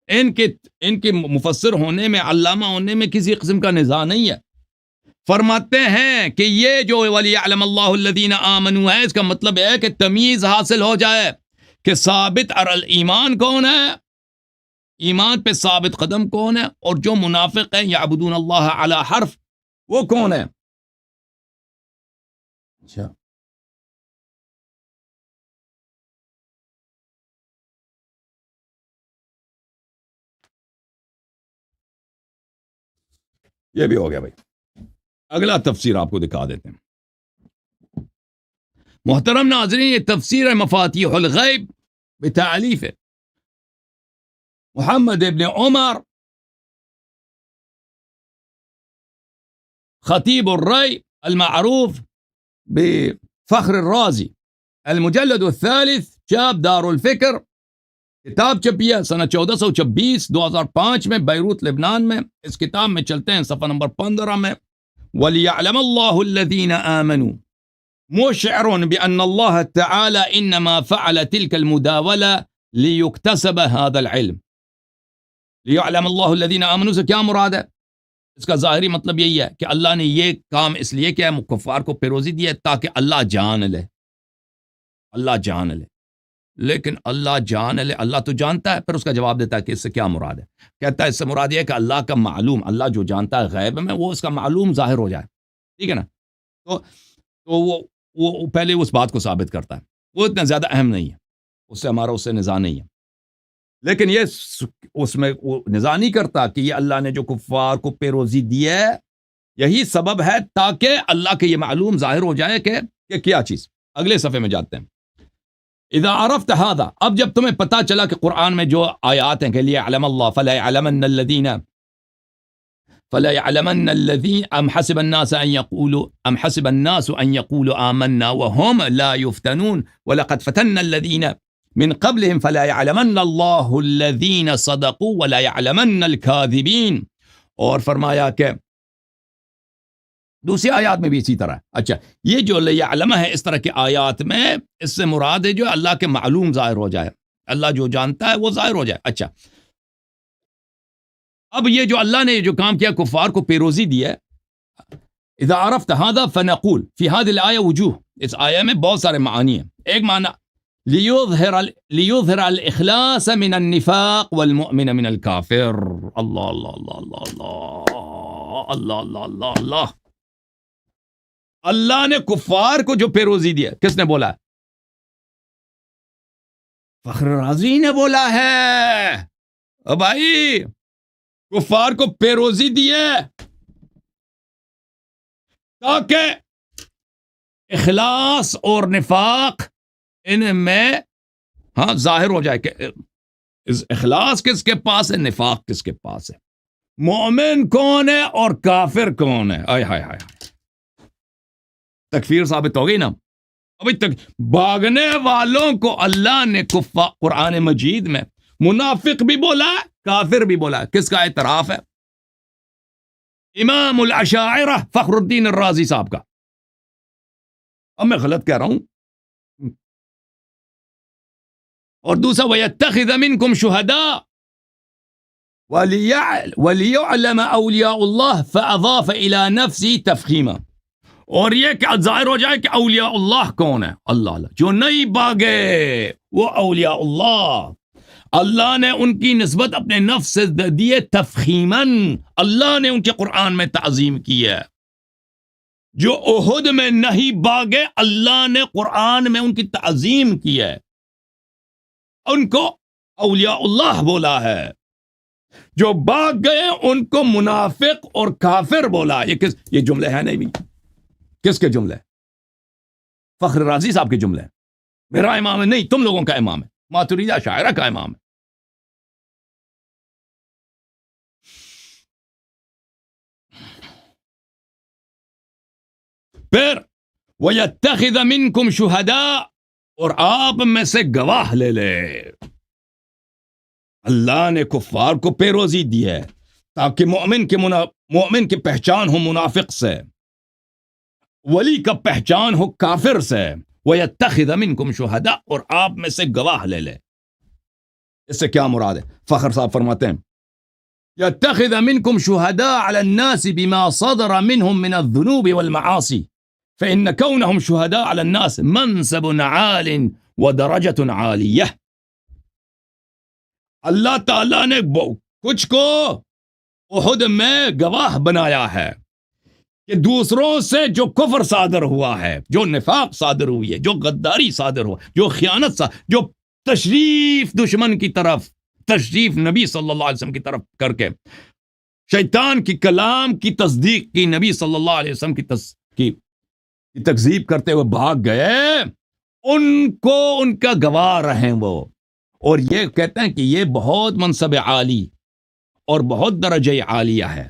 ان کے مفسر ہونے میں، علامہ ہونے میں کسی قسم کا نزاع نہیں ہے. فرماتے ہیں کہ یہ جو وَلِيَعْلَمَ اللَّهُ الَّذِينَ آمَنُوا ہے، اس کا مطلب ہے کہ تمیز حاصل ہو جائے کہ ثابت ایمان کون ہے، ایمان پہ ثابت قدم کون ہے، اور جو منافق ہیں یعبدون اللہ علی حرف، وہ کون ہے. اچھا، یہ بھی ہو گیا بھائی. اگلا تفسیر آپ کو دکھا دیتے ہیں. محترم ناظرین، یہ تفسیر مفاتیح الغیب بتعلیف محمد ابن عمر خطيب الري المعروف بفخر الرازي المجلد الثالث شاب دار الفکر کتاب چھپی ہے سنہ 1426 2005 میں بیروت لبنان میں. اس کتاب میں چلتے ہیں صفحہ نمبر 15 میں. وَلِيَعْلَمَ اللَّهُ الَّذِينَ آمَنُوا مشعر بأن الله تعالى إنما فعل تلك المداولة ليكتسب هذا العلم. لِيَعْلَمَ اللَّهُ الَّذِينَ آمَنُوا سے کیا مراد ہے؟ اس کا ظاہری مطلب یہی ہے کہ اللہ نے یہ کام اس لیے کیا کفار کو پیروزی دی ہے تاکہ اللہ جان لے. اللہ جان لے. لیکن اللہ جان لے, اللہ تو جانتا ہے. پھر اس کا جواب دیتا ہے کہ اس سے کیا مراد ہے. کہتا ہے اس سے مراد یہ ہے کہ اللہ کا معلوم, اللہ جو جانتا ہے غیب میں, وہ اس کا معلوم ظاہر ہو جائے. ٹھیک ہے نا. تو وہ پہلے اس بات کو ثابت کرتا ہے. وہ اتنا زیادہ اہم نہیں ہے, اس سے ہمارا اس سے نزاع نہیں ہے. لیکن یہ اس میں وہ نزاع نہیں کرتا کہ یہ اللہ نے جو کفار کو پیروزی دی ہے یہی سبب ہے تاکہ اللہ کے یہ معلوم ظاہر ہو جائے کہ کیا چیز. اگلے صفحے میں جاتے ہیں. اذا عرفت هذا, اب جب تمہیں پتا چلا کہ قرآن میں جو آیات ہیں کہ لِيَعْلَمَ اللَّهُ فَلَا يَعْلَمَنَّ الَّذِينَ أَمْ حَسِبَ النَّاسُ أَن يَقُولُوا آمَنَّا وَهُمْ لَا يُفْتَنُونَ وَلَقَدْ فَتَنَّا الَّذِينَ مِنْ قَبْلِهِمْ فَلَا يَعْلَمَنَّ اللَّهُ الَّذِينَ صَدَقُوا وَلَا يَعْلَمَنَّ الْكَاذِبِينَ. اور فرمایا کہ دوسری آیات میں بھی اسی طرح. اچھا, یہ جو لیعلم ہے اس طرح کی آیات میں اس سے مراد ہے جو اللہ کے معلوم ظاہر ہو جائے, اللہ جو جانتا ہے وہ ظاہر ہو جائے. اچھا, اب یہ جو اللہ نے جو کام کیا کفار کو پیروزی دی ہے. اذا عرفت هذا فنقول في هذه الآية وجوه, اس آیہ میں بہت سارے معانی ہیں. ایک معنی ليظهر الإخلاص من النفاق والمؤمن من الكافر. اللہ اللہ اللہ اللہ اللہ اللہ اللہ اللہ اللہ. اللہ نے کفار کو جو پیروزی دی ہے, کس نے بولا ہے؟ فخر رازی نے بولا ہے. بھائی کفار کو پیروزی دی ہے تاکہ اخلاص اور نفاق ان میں ظاہر ہو جائے کہ اخلاص کس کے پاس ہے, نفاق کس کے پاس ہے, مومن کون ہے اور کافر کون ہے. آئے ہائے ہائے, تکفیر ثابت ہو گئی نا. ابھی تک بھاگنے والوں کو اللہ نے قرآن مجید میں منافق بھی بولا ہے, کافر بھی بولا ہے. کس کا اعتراف ہے؟ امام الاشاعرہ فخر الدین الرازی صاحب کا. اب میں غلط کہہ رہا ہوں. اور دوسرا وَيَتَّخِذَ مِنْكُمْ شُهَدَاءَ وَلِيَعْلَمَ أَوْلِيَاءُ اللَّهِ فَأَضَافَ إِلَى نَفْسِهِ تَفْخِيمًا. اور یہ کہ ظاہر ہو جائے کہ اولیاء اللہ کون ہے. اللہ جو نہیں بھاگے وہ اولیاء اللہ. اللہ نے ان کی نسبت اپنے نفس سے دیے تفخیماً. اللہ نے ان کے قرآن میں تعظیم کی ہے. جو احد میں نہیں بھاگے اللہ نے قرآن میں ان کی تعظیم کی ہے, ان کو اولیاء اللہ بولا ہے. جو بھاگ گئے ان کو منافق اور کافر بولا. یہ جملے ہیں نہیں بھی, کس کے جملے؟ فخر رازی صاحب کے جملے. میرا امام ہے نہیں, تم لوگوں کا امام ہے, ماتریدی اشاعرہ کا امام ہے. پھر وَيَتَّخِذَ مِنْكُمْ شُهَدَاءَ, اور آپ میں سے گواہ لے لے. اللہ نے کفار کو پیروزی دی ہے تاکہ مومن کی پہچان ہو منافق سے, ولی کا پہچان ہو کافر سے. وَيَتَّخِذَ مِنْكُمْ شُهَدَاءَ, اور آپ میں سے گواہ لے لے. اس سے کیا مراد ہے؟ فخر صاحب فرماتے ہیں يَتَّخِذَ مِنْكُمْ شُهَدَاءَ عَلَى النَّاسِ بِمَا صَدَرَ مِنْهُمْ مِنَ الذُّنُوبِ وَالْمَعَاصِي فَإِنَّ كَوْنَهُمْ شُهَدَاءَ عَلَى النَّاسِ مَنْصَبٌ عَالٍ وَدَرَجَةٌ عَالِيَّةٌ. اللہ تعالیٰ نے کچھ کو احد میں گواہ بنایا ہے کہ دوسروں سے جو کفر صادر ہوا ہے, جو نفاق صادر ہوئی ہے, جو غداری صادر ہوا, جو خیانت جو تشریف دشمن کی طرف, تشریف نبی صلی اللہ علیہ وسلم کی طرف کر کے شیطان کی کلام کی تصدیق کی, نبی صلی اللہ علیہ وسلم کی تکذیب کرتے ہوئے بھاگ گئے, ان کو ان کا گواہ رہیں وہ. اور یہ کہتے ہیں کہ یہ بہت منصب عالی اور بہت درجہ عالیہ ہے.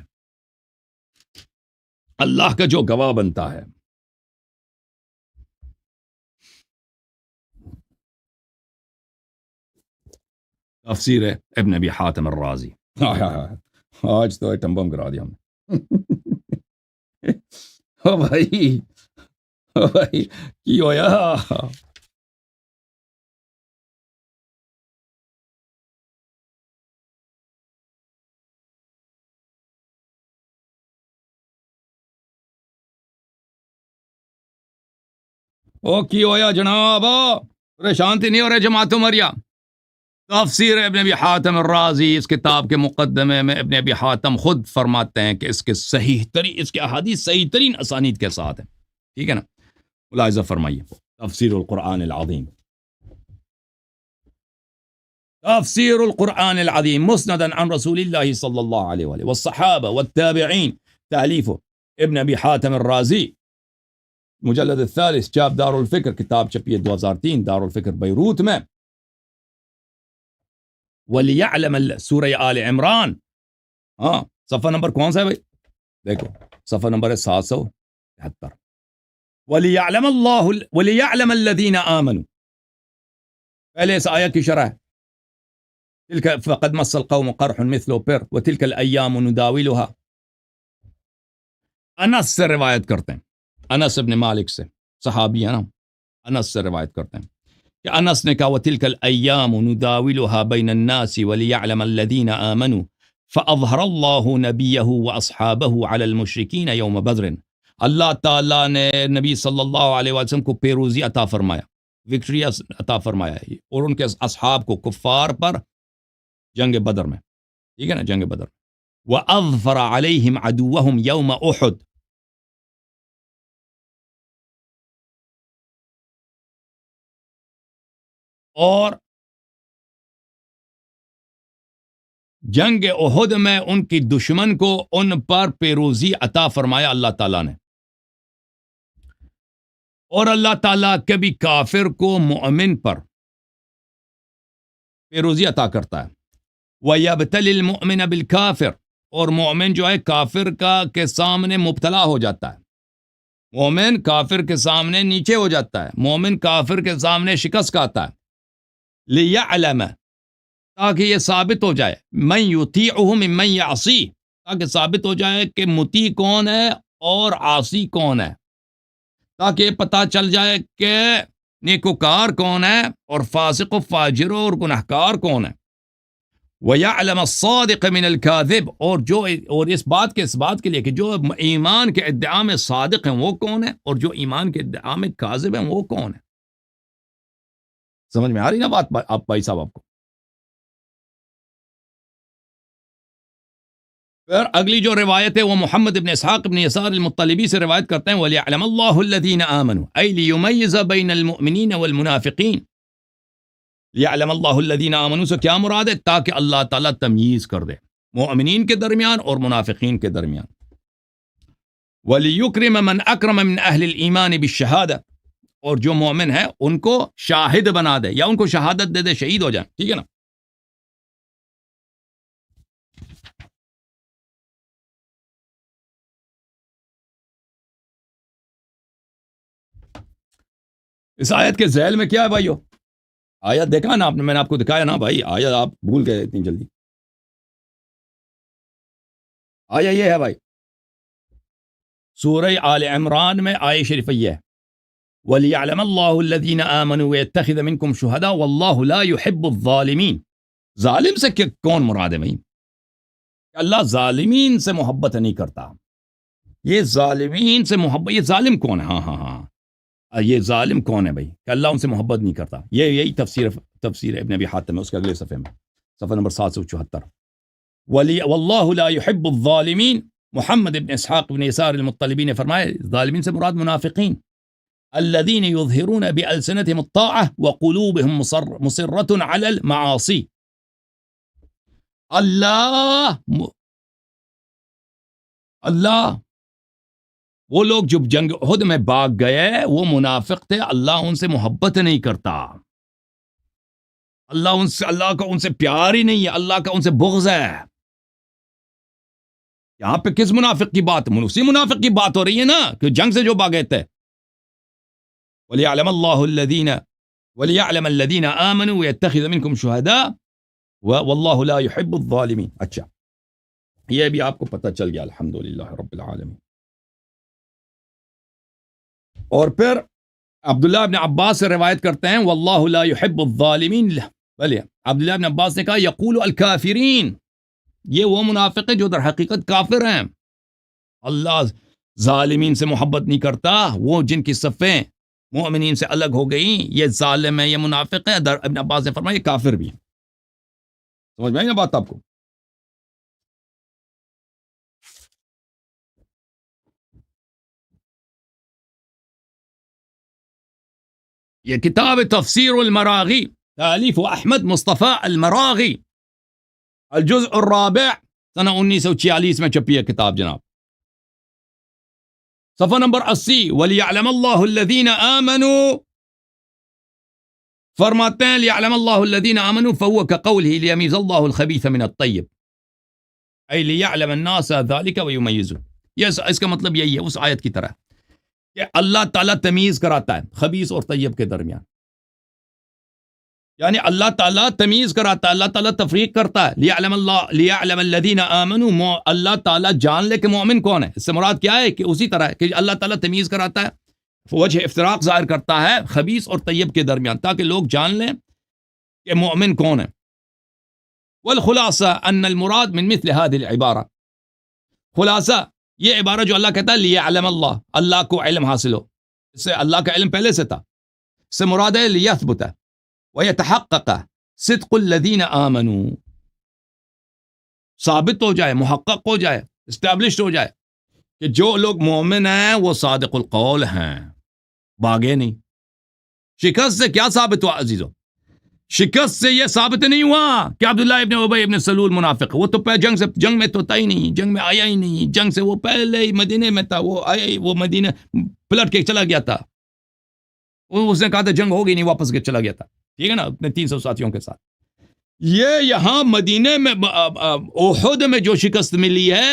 اللہ کا جو گواہ بنتا ہے. تفسیر ہے ابن ابی حاتم الرازی. آج تو ایٹم بم کرا دیا ہم نے. او بھائی، او بھائی کی ہویا. او کی ہویا جناب، پریشان تھی نہیں ہو رہے جماعت مریا. تفسیر ابن ابی حاتم الرازی، اس کتاب کے مقدمے میں ابن ابی حاتم خود فرماتے ہیں کہ اس کے اس کے احادیث صحیح ترین اسانید کے ساتھ ہیں. ٹھیک ہے نا. ملاحظہ فرمائیے تفسیر القرآن العظیم. تفسیر القرآن العظیم مسندا عن رسول اللہ صلی اللہ علیہ وآلہ والصحابہ والتابعین، تالیف ابن ابی حاتم الرازی، مجلد الثالث، چاپ دار الفکر، کتاب چھپی ہے 2003 دار الفکر بیروت میں. وَلِيَعْلَمَ سورہ آل عمران. ہاں صفحہ نمبر کون سا ہے بھائی؟ دیکھو صفحہ نمبر ہے 773. وَلِيَعْلَمَ الَّذِينَ آمَنُوا. پہلے اس آیت کی شرح ہے. تلك فقد مس القوم قرح مثل بر وتلك الأيام نداولها. انس سے روایت کرتے ہیں، انس ابن مالک سے، صحابی ہے نا، انس سے روایت کرتے ہیں کہ انس نے کہا وَتِلْكَ الْأَيَّامُ نُدَاوِلُهَا بَيْنَ النَّاسِ وَلِيَعْلَمَ الَّذِينَ آمَنُوا فَأَظْهَرَ اللَّهُ نَبِيَّهُ وَأَصْحَابَهُ عَلَى الْمُشْرِكِينَ يَوْمَ بَدْرٍ. اللہ تعالیٰ نے نبی صلی اللہ علیہ وسلم کو پیروزی عطا فرمایا، وکٹری عطا فرمایا ہے، اور ان کے اصحاب کو کفار پر جنگ بدر میں. ٹھیک ہے نا، جنگ بدر. وَأَظْفَرَ عَلَيْهِمْ عَدُوَّهُمْ يَوْمَ أُحُدٍ. اور جنگ احد میں ان کی دشمن کو ان پر پیروزی عطا فرمایا اللہ تعالیٰ نے. اور اللہ تعالیٰ کبھی کافر کو مؤمن پر پیروزی عطا کرتا ہے. وَيَبْتَلِ الْمُؤْمِنَ بِالْكَافِرِ. اور مومن جو ہے کافر کے سامنے مبتلا ہو جاتا ہے. مومن کافر کے سامنے نیچے ہو جاتا ہے، مومن کافر کے سامنے شکست کھاتا ہے. لِيَعْلَمَ، تاکہ یہ ثابت ہو جائے، مَن يُطِيعُهُ مِمَّن يَعْصِيهُ، تاکہ ثابت ہو جائے کہ مطیع کون ہے اور عاصی کون ہے، تاکہ یہ پتہ چل جائے کہ نیکوکار کون ہے اور فاسق و فاجر اور گنہگار کون ہے. وَيَعْلَمَ الصَّادِقَ مِنَ الْكَاذِبِ، اور اس بات کے لیے کہ جو ایمان کے ادعا میں صادق ہیں وہ کون ہے، اور جو ایمان کے ادعا میں کاذب ہیں وہ کون ہے. سمجھ میں آ رہی نا بات آپ بھائی صاحب آپ کو؟ پھر اگلی جو روایت ہے وہ محمد ابن اسحاق ابن یسار المطلبی سے روایت کرتے ہیں وَلِيَعْلَمَ اللَّهُ الَّذِينَ آمَنُوا أَيْ لِيُمَيِّزَ بَيْنَ الْمُؤْمِنِينَ وَالْمُنَافِقِينَ. لِيَعْلَمَ اللَّهُ الَّذِينَ آمَنُوا سے کیا مراد ہے؟ تاکہ اللہ تعالیٰ تمییز کر دے مؤمنین کے درمیان اور منافقین کے درمیان. وَلِيُكْرِمَ مَنْ أَكْرَمَ مِنْ أَهْلِ الْإِيمَانِ بِالشَّهَادَةِ، اور جو مومن ہے ان کو شاہد بنا دے یا ان کو شہادت دے دے، شہید ہو جائیں. ٹھیک ہے نا. اس آیت کے ذیل میں کیا ہے بھائیو؟ آیت دیکھا نا آپ نے، میں نے آپ کو دکھایا نا بھائی، آیت آپ بھول گئے اتنی جلدی. آیا یہ ہے بھائی سورہ آل عمران میں آیہ شریف یہ ہے وَلِيَعْلَمَ اللَّهُ الَّذِينَ آمَنُوا وَيَتَّخِذَ مِنْكُمْ شُهَدَاءَ وَاللَّهُ لَا يُحِبُّ الظَّالِمِينَ. ظالم سے کون مراد ہے بھائی؟ اللہ ظالمین سے محبت نہیں کرتا. یہ ظالمین سے محبت، یہ ظالم کون ہے؟ ہاں یہ ظالم کون ہے بھائی کہ اللہ ان سے محبت نہیں کرتا؟ یہی تفسیر ابن ابی حاتم ہے، اس کے اگلے صفحے میں، صفحہ نمبر 774. واللہ لا يحب الظالمین. محمد ابن اسحاق ابن یسار المطلبی نے فرمایا ظالمین سے مراد منافقین، الذین یظہرون بألسنتهم الطاعة وقلوبهم مصرة على المعاصی. اللہ وہ لوگ جو جنگ احد میں بھاگ گئے وہ منافق تھے، اللہ ان سے محبت نہیں کرتا، اللہ کا ان سے پیار ہی نہیں ہے، اللہ کا ان سے بغض ہے. یہاں پہ کس منافق کی بات؟ اسی منافق کی بات ہو رہی ہے نا کہ جنگ سے جو بھاگے تھے. وَلِيَعْلَمَ اللَّهُ الَّذِينَ وَلِيَعْلَمَ الَّذِينَ آمَنُوا وَيَتَّخِذَ مِنكُمْ شُهَدَاءَ وَاللَّهُ لَا يُحِبُّ الظَّالِمِينَ. اچھا یہ بھی آپ کو پتہ چل گیا الحمدللہ رب العالمین. اور پھر عبداللہ ابن عباس سے روایت کرتے ہیں واللہ لا يحب الظالمین. بلے عبداللہ ابن عباس نے کہا یقول الکافرین، یہ وہ منافق ہیں جو در حقیقت کافر ہیں. اللہ ظالمین سے محبت نہیں کرتا، وہ جن کی صفیں مومنین سے الگ ہو گئیں یہ ظالم ہے، یہ منافق ہے. در ابن عباس نے فرمایا یہ کافر بھی ہیں. سمجھ میں آئی نا بات آپ کو؟ یہ کتاب تفسیر المراغی تالیف احمد مصطفیٰ المراغی، الجزء الرابع، سنہ 1946 میں چھپی ہے کتاب جناب. صفحہ نمبر 80. وَلِيَعْلَمَ اللَّهُ الَّذِينَ آمَنُوا، فرماتے ہیں لِيَعْلَمَ اللَّهُ الَّذِينَ آمَنُوا فَهُوَ كَقَوْلِهِ لِيَمِيزَ اللَّهُ الْخَبِيثَ مِنَ الطَّيِّبِ، أي لِيَعْلَمَ النَّاسَ ذَلِكَ وَيُمَيِّزُ. یہ اس کا مطلب یہی ہے اس آیت کی طرح کہ اللہ تعالیٰ تمیز کراتا ہے خبیث اور طیب کے درمیان. یعنی اللہ تعالیٰ تمیز کراتا ہے، اللہ تعالیٰ تفریق کرتا ہے. لیعلم الذین آمنوا، اللہ تعالیٰ جان لے کہ مومن کون ہے. اس سے مراد کیا ہے کہ اسی طرح کہ اللہ تعالیٰ تمیز کراتا ہے، وجہ افتراق ظاہر کرتا ہے خبیث اور طیب کے درمیان تاکہ لوگ جان لیں کہ مومن کون ہے. والخلاصہ ان المراد من مثل هذه العبارہ، خلاصہ یہ عبارہ جو اللہ کہتا ہے لیعلم اللہ، اللہ کو علم حاصل ہو، اس سے اللہ کا علم پہلے سے تھا. اس سے مراد ہے لیثبت وَيَتَحَقَّقَ صِدْقُ الَّذِينَ آمَنُوا، ثابت ہو جائے، محقق ہو جائے، اسٹیبلشڈ ہو جائے کہ جو لوگ مومن ہیں وہ صادق القول ہیں، باغے نہیں. شکست سے کیا ثابت ہوا عزیزو؟ شکست سے یہ ثابت نہیں ہوا کہ عبداللہ ابن ابی ابن سلول منافق، وہ تو جنگ میں تو تھا ہی نہیں، جنگ میں آیا ہی نہیں، جنگ سے وہ پہلے ہی مدینے میں تھا، وہ آیا ہی، وہ مدینے پلٹ کے چلا گیا تھا، اس نے کہا تھا جنگ ہوگی نہیں، واپس کے چلا گیا تھا، ٹھیک ہے نا، اپنے 300 ساتھیوں کے ساتھ. یہ یہاں مدینے میں احد میں جو شکست ملی ہے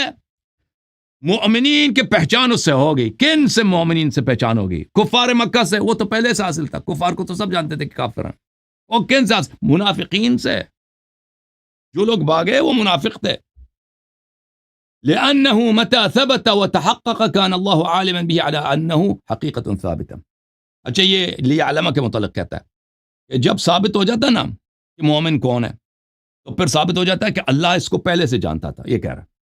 مومنین کے پہچان اس سے ہوگی. کن سے؟ مومنین سے پہچان ہوگی. کفار مکہ سے، وہ تو پہلے سے حاصل تھا، کفار کو تو سب جانتے تھے کہ کافر ہیں. اور کن سے؟ منافقین سے. جو لوگ بھاگے وہ منافق تھے. لأنه متى ثبت وتحقق كان الله عالما به على أنه حقيقة ثابتة. اچھا یہ لیعلم کے متعلق کہتا ہے کہ جب ثابت ہو جاتا نا کہ مومن کون ہے تو پھر ثابت ہو جاتا ہے کہ اللہ اس کو پہلے سے جانتا تھا. یہ کہہ رہا ہے.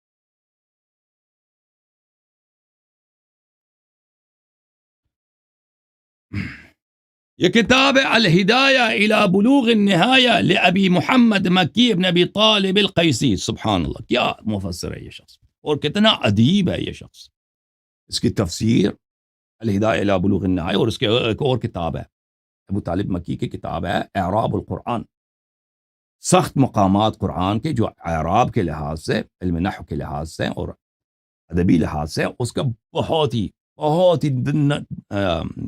یہ کتاب ہے الہدایہ الی بلوغ النہایہ لابی محمد مکی ابن ابی طالب القیسی. سبحان اللہ، کیا مفسر ہے یہ شخص اور کتنا ادیب ہے یہ شخص. اس کی تفسیر الہدایہ الی بلوغ النہایہ، اور اس کے ایک اور کتاب ہے ابو طالب مکی کی کتاب ہے اعراب القرآن، سخت مقامات قرآن کے جو اعراب کے لحاظ سے، علم نحو کے لحاظ سے اور ادبی لحاظ سے اس کا بہت ہی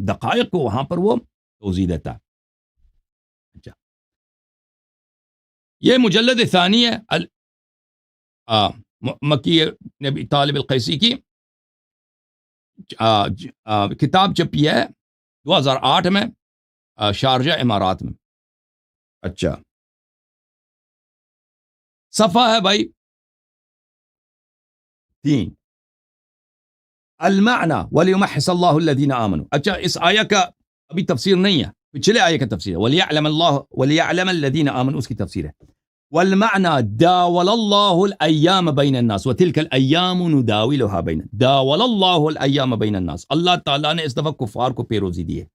دقائق کو وہاں پر وہ توضیح دیتا ہے. اچھا یہ مجلد ثانی ہے مکی نبی طالب القیسی کی. کتاب چھپی ہے 2008 میں شارجہ امارات میں. اچھا صفحہ ہے بھائی 3. المعنى وَلِيُمَحِّصَ اللَّهُ الَّذِينَ آمَنُوا. اچھا اس آیہ کا ابھی تفسیر نہیں ہے، پچھلے آیہ کا تفسیر ہے. وَلِيَعْلَمَ الَّذِينَ آمَنُوا اس کی تفسیر ہے. وَالْمَعْنَى دَاوَلَ اللَّهُ الْأَيَّامَ بَيْنَ النَّاسِ وَتِلْكَ الْأَيَّامُ نُدَاوِلُهَا بَيْنَ. دَاوَلَ اللَّهُ الْأَيَّامَ بَيْنَ النَّاسِ، اللہ تعالیٰ نے اس دفعہ کفار کو پیروزی دی ہے.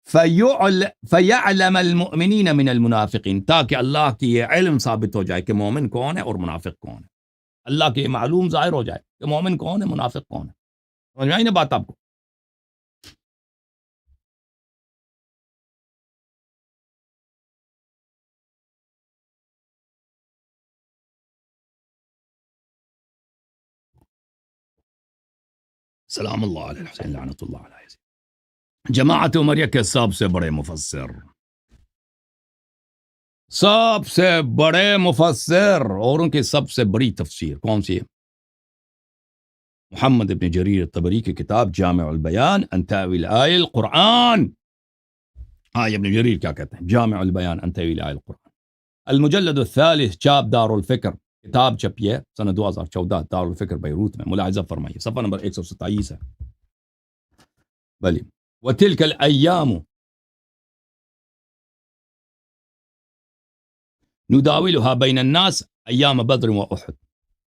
فَيَعْلَمَ الْمُؤْمِنِينَ مِنَ الْمُنَافِقِينَ، تاکہ اللہ کی یہ علم ثابت ہو جائے کہ مومن کون ہے اور منافق کون ہے. اللہ کے معلوم ظاہر ہو جائے کہ مومن کون ہے، منافق کون ہے. سمجھ میں آئی نا بات آپ کو؟ سلام اللہ علیہ الحسین لعنت اللہ علیہ. جماعت عمریہ کے سب سے بڑے مفسر، سب سے بڑے مفسر، اور ان کی سب سے بڑی تفسیر کون سی ہے؟ محمد ابن جریر الطبری کی کتاب جامع البیان عن تأویل آیہ القرآن. ہاں ابن جریر کیا کہتے ہیں؟ جامع البیان عن تأویل آیہ القرآن. المجلد الثالث چاپ دار الفکر، کتاب چھپی ہے سنہ 2014 دار الفکر بیروت میں، ملاحظہ فرمائیے صفحہ نمبر 127 ہے. بلی وتلک الایام نداولها بین الناس ایام بدر و احد.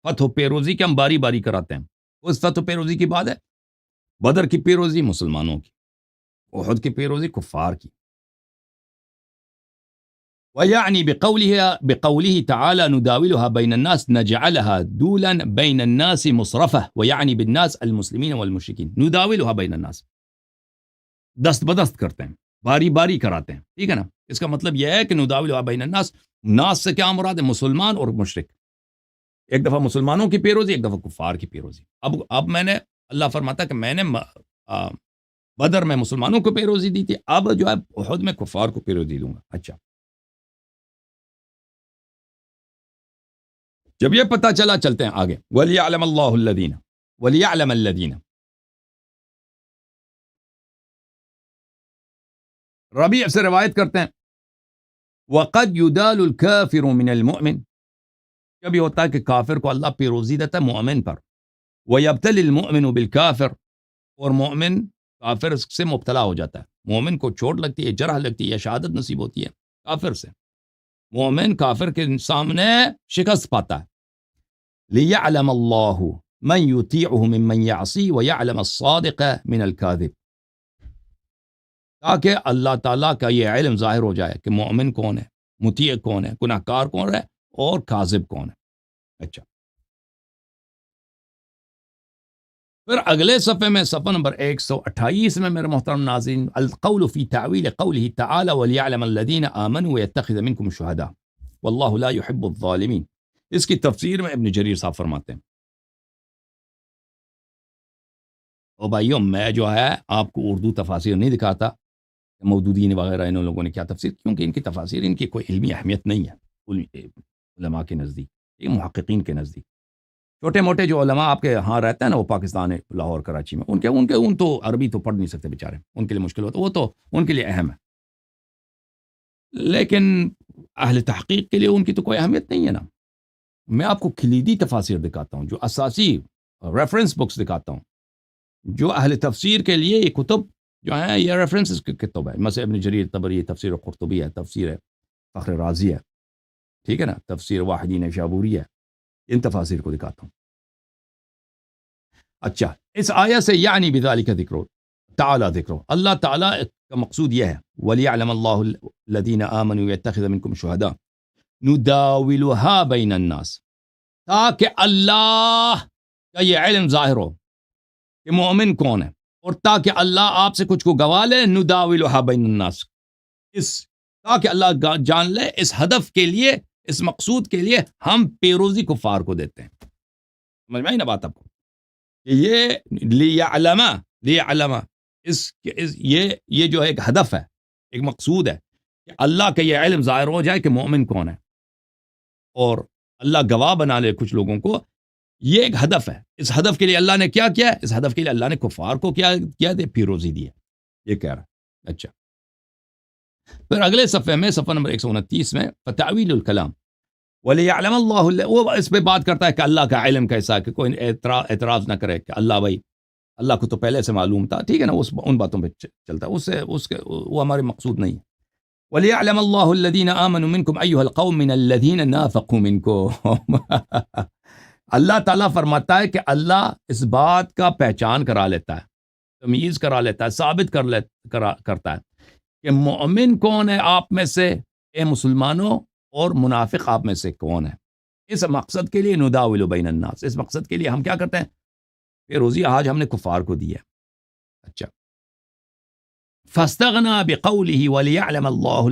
فتح و پیروزی کے ہم باری باری کراتے ہیں. اس فتح و پیروزی کی بات ہے بدر کی پیروزی مسلمانوں کی، احد کی پیروزی کفار کی. ویعنی بقوله تعالی نداولها بین الناس نجعلها دولا بین الناس مصرفہ، ویعنی بالناس المسلمین والمشرکین. نداولها بین الناس، دست بدست کرتے ہیں، باری باری کراتے ہیں. ٹھیک ہے نا؟ اس کا مطلب یہ ہے کہ نداولها بین الناس، ناس سے کیا مراد ہے؟ مسلمان اور مشرک. ایک دفعہ مسلمانوں کی پیروزی، ایک دفعہ کفار کی پیروزی. اب میں نے، اللہ فرماتا کہ میں نے بدر میں مسلمانوں کو پیروزی دی تھی، اب جو ہے احد میں کفار کو پیروزی دوں گا. اچھا، جب یہ پتہ چلا چلتے ہیں آگے. وَلِيَعْلَمَ اللَّهُ الَّذِينَ وَلِيَعْلَمَ الَّذِينَ. ربیع سے روایت کرتے ہیں وَقَدْ يُدَالُ الْكَافِرُ مِنَ الْمُؤْمِنِ. کبھی ہوتا ہے کہ کافر کو اللہ پیروزی دیتا ہے مومن پر. وَيَبْتَلِ الْمُؤْمِنُ بِالْكَافِرِ، اور مومن کافر سے مبتلا ہو جاتا ہے. مومن کو چوٹ لگتی ہے، جرح لگتی ہے، یا شہادت نصیب ہوتی ہے کافر سے. مومن کافر کے سامنے شکست پاتا ہے. لِيَعْلَمَ اللَّهُ مَنْ يُطِيعُهُ مِمَّنْ يَعْصِي وَيَعْلَمَ الصَّادِقَ مِنَ الْكَاذِبِ. تاکہ اللہ تعالیٰ کا یہ علم ظاہر ہو جائے کہ مومن کون ہے، مطیع کون ہے، گناہ کار کون ہے، اور کاذب کون ہے. اچھا، پھر اگلے صفحے میں صفحہ نمبر 128 میں میرے محترم ناظرین، القول فی تعویل قوله تعالی ولیعلم الذین آمنوا ویتخذ منکم شہداء واللہ لا يحب الظالمین. اس کی تفسیر میں ابن جریر صاحب فرماتے ہیں، او بھائیوں میں جو ہے آپ کو اردو تفاسیر نہیں دکھاتا، مودودین وغیرہ انہوں لوگوں نے کیا تفسیر، کیونکہ ان کی تفاسیر ان کی کوئی علمی اہمیت نہیں ہے علماء کے نزدیک، یہ محققین کے نزدیک. چھوٹے موٹے جو علماء آپ کے ہاں رہتے ہیں نا، وہ پاکستان لاہور کراچی میں، ان تو عربی تو پڑھ نہیں سکتے بیچارے، ان کے لیے مشکل ہوتا، وہ تو ان کے لیے اہم ہے، لیکن اہل تحقیق کے لیے ان کی تو کوئی اہمیت نہیں ہے نا. میں آپ کو کلیدی تفاسیر دکھاتا ہوں، جو اساسی ریفرنس بکس دکھاتا ہوں، جو اہل تفسیر کے لیے یہ کتب جو ہیں یہ ریفرنس کتب ہے. مثلا ابن جریر طبری، تفسیر قرطبی ہے، تفسیر فخر رازی ہے، ٹھیک ہے نا، تفسیر واحدین شابوری ہے، ان تفاسیر کو دکھاتا ہوں. اچھا، اس آیت سے یعنی بذالک ذکر تعالی، ذکر اللہ تعالیٰ کا مقصود یہ ہے وَلِيَعْلَمَ اللَّهُ الَّذِينَ آمَنُوا وَيَتَّخِذَ مِنكُمْ شُهَدَاءَ نُدَاوِلُهَا بَيْنَ النَّاسِ، تاکہ اللہ کا یہ علم ظاہر ہو کہ مومن کون ہے، اور تاکہ اللہ آپ سے کچھ کو گوا لے. نُدَاوِلُهَا بَيْنَ النَّاسِ، تاکہ اللہ جان لے اس ہدف کے لیے، اس مقصود کے لیے ہم پیروزی کفار کو دیتے ہیں. سمجھ میں آئی نا بات آپ کو؟ کہ یہ لیعلم یہ جو ایک ہدف ہے، ایک مقصود ہے کہ اللہ کا یہ علم ظاہر ہو جائے کہ مومن کون ہے، اور اللہ گواہ بنا لے کچھ لوگوں کو. یہ ایک ہدف ہے. اس ہدف کے لیے اللہ نے کیا کیا ہے؟ اس ہدف کے لیے اللہ نے کفار کو کیا دے؟ پیروزی دی ہے، یہ کہہ رہا ہے. اچھا، پھر اگلے صفحے میں صفحہ نمبر 129 میں فتاویل الکلام وَلِيَعْلَمَ اللَّهُ، وہ اس پہ بات کرتا ہے کہ اللہ کا علم کیسا ہے، کہ کوئی اعتراض نہ کرے کہ اللہ کو تو پہلے سے معلوم تھا. ٹھیک ہے نا، ان باتوں پہ چلتا ہے، وہ ہمارے مقصود نہیں. وَلِيَعْلَمَ اللَّهُ الَّذِينَ آمَنُوا مِنكُمْ أَيُّهَا الْقَوْمُ مِنَ الَّذِينَ نَافَقُوا مِنكُمْ. اللہ تعالیٰ فرماتا ہے کہ اللہ اس بات کا پہچان کرا لیتا ہے، تمیز کرا لیتا ہے، ثابت کرتا ہے کہ مومن کون ہے آپ میں سے، اے مسلمانوں، اور منافق آپ میں سے کون ہے. اس مقصد کے لیے نداول بین الناس، اس مقصد کے لیے ہم کیا کرتے ہیں؟ پیروزی آج ہم نے کفار کو دی ہے. اچھا، فاستغنا بقوله وليعلم الله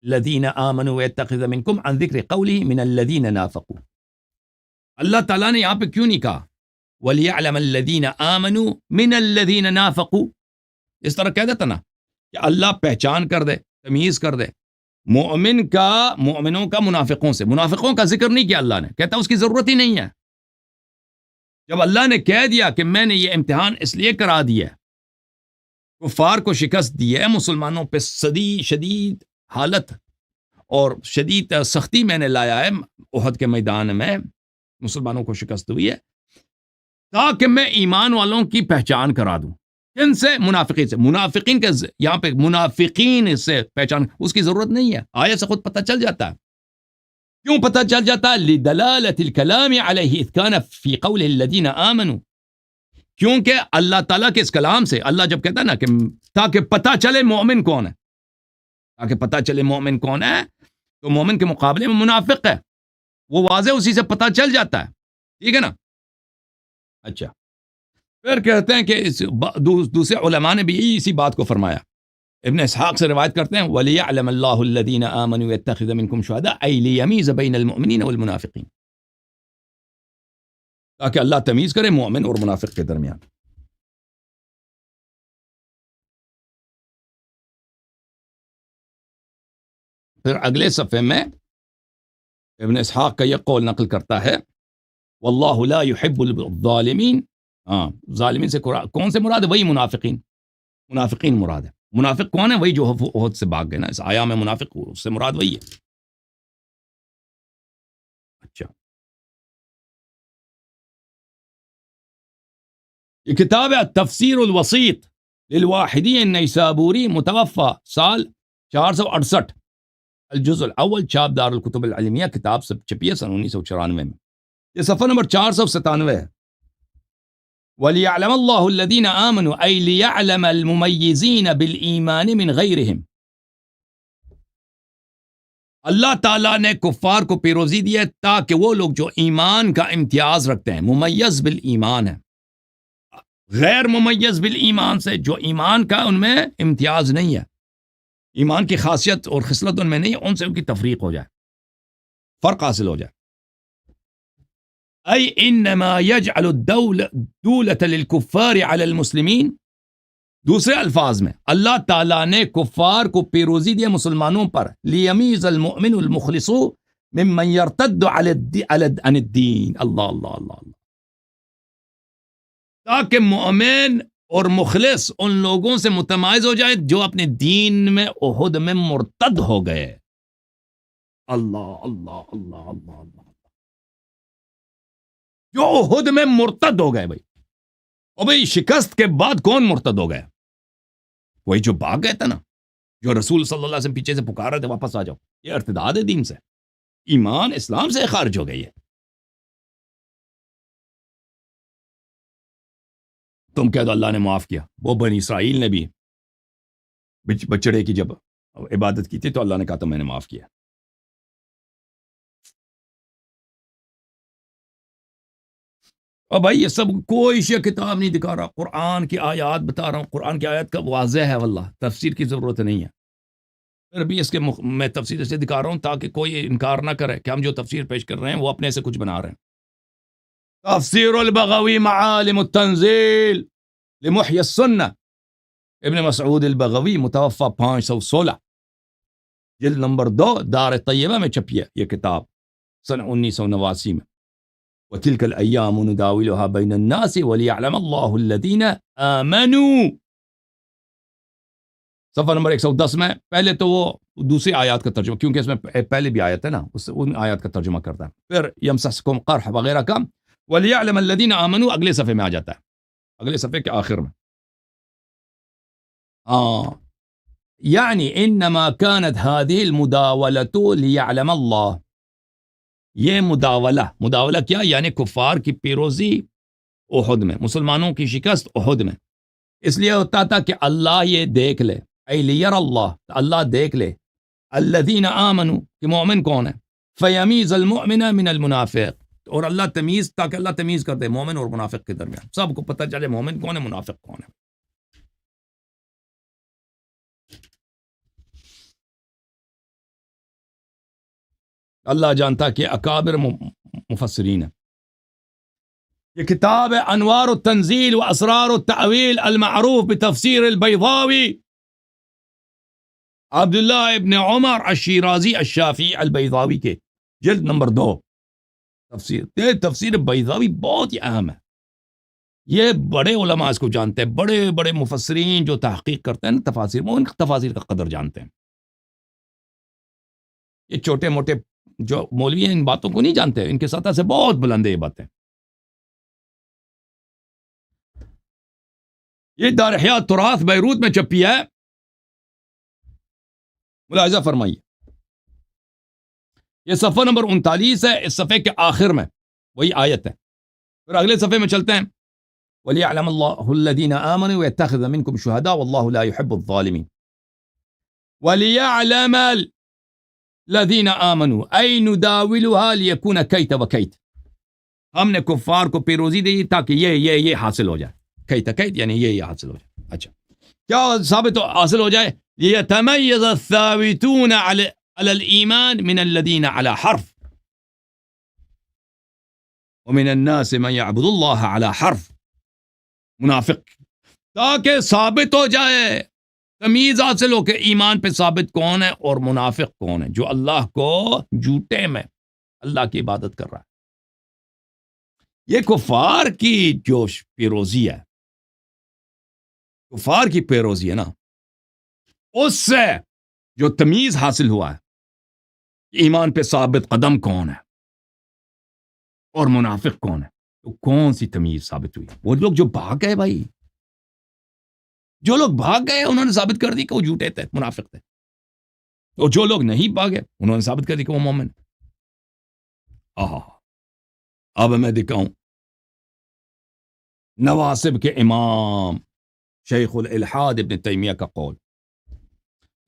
الذين آمنوا ويتخذ منكم عن ذکر قوله من الذين نافقوا. اللہ تعالیٰ نے یہاں پہ کیوں نہیں کہا وَلِيَعْلَمَ الَّذِينَ آمَنُوا مِنَ الَّذِينَ نَافَقُوا؟ اس طرح کہہ دیتا نا کہ اللہ پہچان کر دے، تمیز کر دے مومنوں کا منافقوں سے. منافقوں کا ذکر نہیں کیا اللہ نے، کہتا اس کی ضرورت ہی نہیں ہے. جب اللہ نے کہہ دیا کہ میں نے یہ امتحان اس لیے کرا دیا ہے، کفار کو شکست دی ہے، مسلمانوں پہ شدید حالت اور شدید سختی میں نے لایا ہے، احد کے میدان میں مسلمانوں کو شکست ہوئی ہے، تاکہ میں ایمان والوں کی پہچان کرا دوں۔ کن سے؟ منافقین سے۔ منافقین کے یہاں پہ منافقین سے پہچان اس کی ضرورت نہیں ہے، آیت سے خود پتہ چل جاتا ہے۔ کیوں پتہ چل جاتا ہے؟ لدلالت الکلام علیہ اذ کان فی قول الذین آمنوا، کیونکہ اللہ تعالیٰ کے اس کلام سے اللہ جب کہتا ہے نا کہ تاکہ پتہ چلے مومن کون ہے، تاکہ پتہ چلے مومن کون ہے، تو مومن کے مقابلے میں منافق ہے، وہ واضح اسی سے پتہ چل جاتا ہے، ٹھیک ہے نا؟ اچھا، پھر کہتے ہیں کہ دوسرے علماء نے بھی اسی بات کو فرمایا۔ ابن اسحاق سے روایت کرتے ہیں وَلِيَعْلَمَ اللَّهُ الَّذِينَ آمَنُوا وَيَتَّخِذَ مِنكُمْ شُهَدَاءَ أَيْ لِيَمِيزَ بَيْنَ الْمُؤْمِنِينَ وَالْمُنَافِقِينَ، تاکہ اللہ تمیز کرے مومن اور منافق کے درمیان۔ پھر اگلے صفحے میں ابن اسحاق کا یہ قول نقل کرتا ہے وَاللَّهُ لَا يُحِبُّ الظَّالِمِينَ، ظالمین سے کون سے مراد ہے؟ وہی منافقین مراد ہے۔ منافق کون ہے؟ وہی جو احد سے بھاگ گئے نا، اس آیا میں منافق اس سے مراد وہی ہے۔ اچھا، یہ کتاب ہے تفسیر الوسیط للواحدی النیسابوری، متوفى سال 468، الجزء الاول، چھاپ دار الکتب العلمیہ، کتاب سب چھپی ہے سن 1994 میں۔ یہ صفحہ نمبر 497 ہے۔ وَلِيَعْلَمَ اللَّهُ الَّذِينَ آمَنُوا أَيْ لِيَعْلَمَ الْمُمَيِّزِينَ بِالْإِيمَانِ مِنْ غَيْرِهِمْ، اللہ تعالیٰ نے کفار کو پیروزی دی ہے تاکہ وہ لوگ جو ایمان کا امتیاز رکھتے ہیں، ممیز بالایمان ہے، غیر ممیز بالایمان سے جو ایمان کا ان میں امتیاز نہیں ہے، ایمان کی خاصیت اور خصلت ان میں نہیں ہے، ان سے ان کی تفریق ہو جائے، فرق حاصل ہو جائے۔ ای انما یجعل الدولة للکفار علی المسلمین، دوسرے الفاظ میں اللہ تعالیٰ نے کفار کو پیروزی دی مسلمانوں پر، لیمیز المؤمن المخلص ممن یرتد عن الدین، اللہ اللہ اللہ اللہ، تاکہ مومن اور مخلص ان لوگوں سے متمائز ہو جائے جو اپنے دین میں احد میں مرتد ہو گئے۔ اللہ اللہ اللہ اللہ اللہ، جو احد میں مرتد ہو گئے۔ بھائی اور بھائی شکست کے بعد کون مرتد ہو گئے؟ وہی جو بھاگ گئے تھے نا، جو رسول صلی اللہ علیہ وسلم پیچھے سے پکار رہے تھے واپس آ جاؤ، یہ ارتداد ہے دین سے، ایمان اسلام سے خارج ہو گئی ہے۔ تم کہہ دو اللہ نے معاف کیا، وہ بنی اسرائیل نے بھی بچڑے کی جب عبادت کی تھی تو اللہ نے کہا تھا میں نے معاف کیا۔ اور بھائی یہ سب کوئی شیء کتاب نہیں دکھا رہا، قرآن کی آیات بتا رہا ہوں، قرآن کی آیات کا واضح ہے، واللہ تفسیر کی ضرورت نہیں ہے، پھر بھی اس کے میں تفسیر سے دکھا رہا ہوں تاکہ کوئی انکار نہ کرے کہ ہم جو تفسیر پیش کر رہے ہیں وہ اپنے سے کچھ بنا رہے ہیں۔ تفسیر البغوی معالم التنزیل لمحی السنہ، ابن مسعود البغوی، متوفى 516، جلد نمبر 2، دار طیبہ میں چھپی ہے یہ کتاب سن 1989 میں۔ وَتِلْكَ الْأَيَّامُ نُدَاوِلُهَا بَيْنَ النَّاسِ وَلِيَعْلَمَ اللَّهُ الَّذِينَ آمَنُوا، صفحہ نمبر 110 میں۔ پہلے تو وہ دوسری آیات کا ترجمہ، کیونکہ اس میں پہلے بھی آیت ہے نا، ان آیات کا ترجمہ کرتا ہے، پھر یمسسکم قرح وغیرہ کا وَلِيَعْلَمَ الَّذِينَ آمَنُوا اگلے صفحے میں آ جاتا ہے، اگلے صفحے کے آخر میں۔ یعنی انما كانت هذه المداولة ليعلم اللہ، یہ مداولہ کیا؟ یعنی کفار کی پیروزی احد میں، مسلمانوں کی شکست احد میں، اس لیے ہوتا تھا کہ اللہ یہ دیکھ لے، اے لیر اللہ، اللہ دیکھ لے الذین آمنوا، کہ مومن کون ہے، فیمیز المؤمن من المنافق، اور اللہ تمیز، تاکہ اللہ تمیز کر دے مومن اور منافق کے درمیان، سب کو پتہ چلے مومن کون ہے، منافق کون ہے۔ اللہ جانتا کہ اکابر مفسرین ہیں۔ یہ کتاب ہے انوار التنزیل و اسرار التأویل المعروف بتفسیر البیضاوی، عبداللہ ابن عمر الشیرازی الشافعی البیضاوی کے، جلد نمبر 2، تفسیر بیضاوی بہت ہی اہم ہے، یہ بڑے علماء اس کو جانتے ہیں، بڑے بڑے مفسرین جو تحقیق کرتے ہیں نا تفاسیر میں، ان تفاسیر کا قدر جانتے ہیں. یہ چھوٹے موٹے جو مولوی ہیں ان باتوں کو نہیں جانتے، ان کے سطح سے بہت بلند ہے یہ باتیں. یہ دار احیاء تراث بیروت میں چھپی ہے، ملاحظہ فرمائیے. یہ صفحہ نمبر 39 ہے، اس صفحے کے آخر میں وہی آیت ہے. پھر اگلے صفحے میں چلتے ہیں. وَلِيَعْلَمَ اللَّهُ الَّذِينَ آمَنُوا وَيَتَّخِذَ مِنكُمْ شُهَدَاءَ وَاللَّهُ لَا يُحِبُّ الظَّالِمِينَ. وَلِيَعْلَمَ الَّذِينَ آمَنُوا أَيْ نُدَاوِلُهَا لِيَكُونَ كَيْتَ وَكَيْتَ. ہم نے کفار کو پیروزی دی تاکہ یہ حاصل ہو جائے. کیت کیت یعنی یہ حاصل ہو جائے. اچھا کیا ثابت حاصل ہو جائے؟ لِيَتَمَيَّزَ الثَّابِتُونَ عَلَى الْإِيمَانِ مِنَ الَّذِينَ عَلَى حَرْفٍ وَمِنَ النَّاسِ مَن يَعْبُدُ اللَّهَ عَلَى حَرْفٍ. منافق تاکہ ثابت ہو جائے، تمیز حاصل ہو کہ ایمان پہ ثابت کون ہے اور منافق کون ہے جو اللہ کو جھوٹے میں اللہ کی عبادت کر رہا ہے. یہ کفار کی جو پیروزی ہے، کفار کی پیروزی ہے نا، اس سے جو تمیز حاصل ہوا ہے ایمان پہ ثابت قدم کون ہے اور منافق کون ہے، تو کون سی تمیز ثابت ہوئی؟ وہ لوگ جو بھاگ گئے بھائی، جو لوگ بھاگ گئے انہوں نے ثابت کر دی کہ وہ جھوٹے تھے، منافق تھے. اور جو لوگ نہیں بھاگے انہوں نے ثابت کر دی کہ وہ مومن. اب میں دکھاؤں نواسب کے امام شیخ الالحاد ابن تیمیہ کا قول.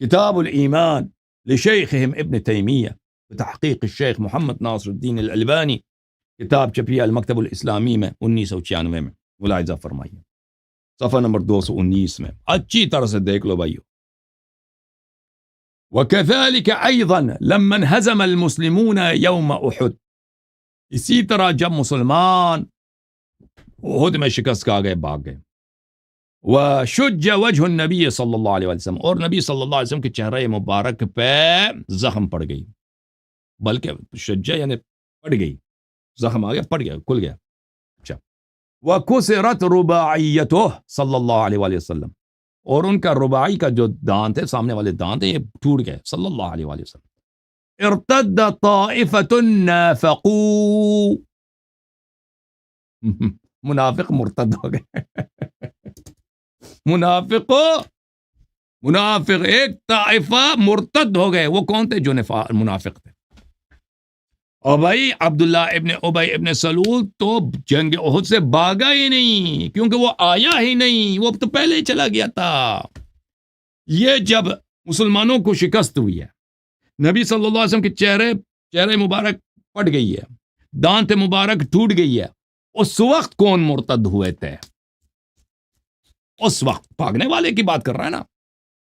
کتاب الایمان لشیخہم ابن تیمیہ بتحقیق الشیخ محمد ناصر الدین الالبانی، کتاب چھپی المکتب الاسلامی میں 1996 میں. ملاحظہ فرمائیے صفحہ نمبر 219 میں، اچھی طرح سے دیکھ لو بھائیو. وَكَذَلِكَ أَيْضًا لَمَّا انْهَزَمَ الْمُسْلِمُونَ يَوْمَ أُحُدٍ. اسی طرح جب مسلمان احد میں شکست کھا گئے، بھاگ گئے. وَشُجَّ وَجْهُ النَّبِيِّ صلی اللہ علیہ وسلم، اور نبی صلی اللہ علیہ وسلم کے چہرے مبارک پہ زخم پڑ گئی، بلکہ شجہ یعنی پڑ گئی، زخم آ گیا، پڑ گیا، کھل گیا. اچھا وَكُسِرَتْ رُبَاعِيَّتُهُ صلی اللہ علیہ وآلہ وسلم، اور ان کا رباعی کا جو دانت ہے، سامنے والے دانت ہیں، یہ ٹوٹ گئے صلی اللہ علیہ وآلہ وسلم. ارتد طائفة نافقوا، منافق مرتد ہو گئے. منافق ایک طائفہ مرتد ہو گئے. وہ کون تھے؟ جو منافق تھے. اور بھائی عبداللہ ابن ابی ابن سلول تو جنگ احد سے بھاگا ہی نہیں، کیونکہ وہ آیا ہی نہیں، وہ تو پہلے ہی چلا گیا تھا. یہ جب مسلمانوں کو شکست ہوئی ہے، نبی صلی اللہ علیہ وسلم کے چہرے مبارک پٹ گئی ہے، دانت مبارک ٹوٹ گئی ہے، اس وقت کون مرتد ہوئے تھے؟ اس وقت بھاگنے والے کی بات کر رہا ہے نا،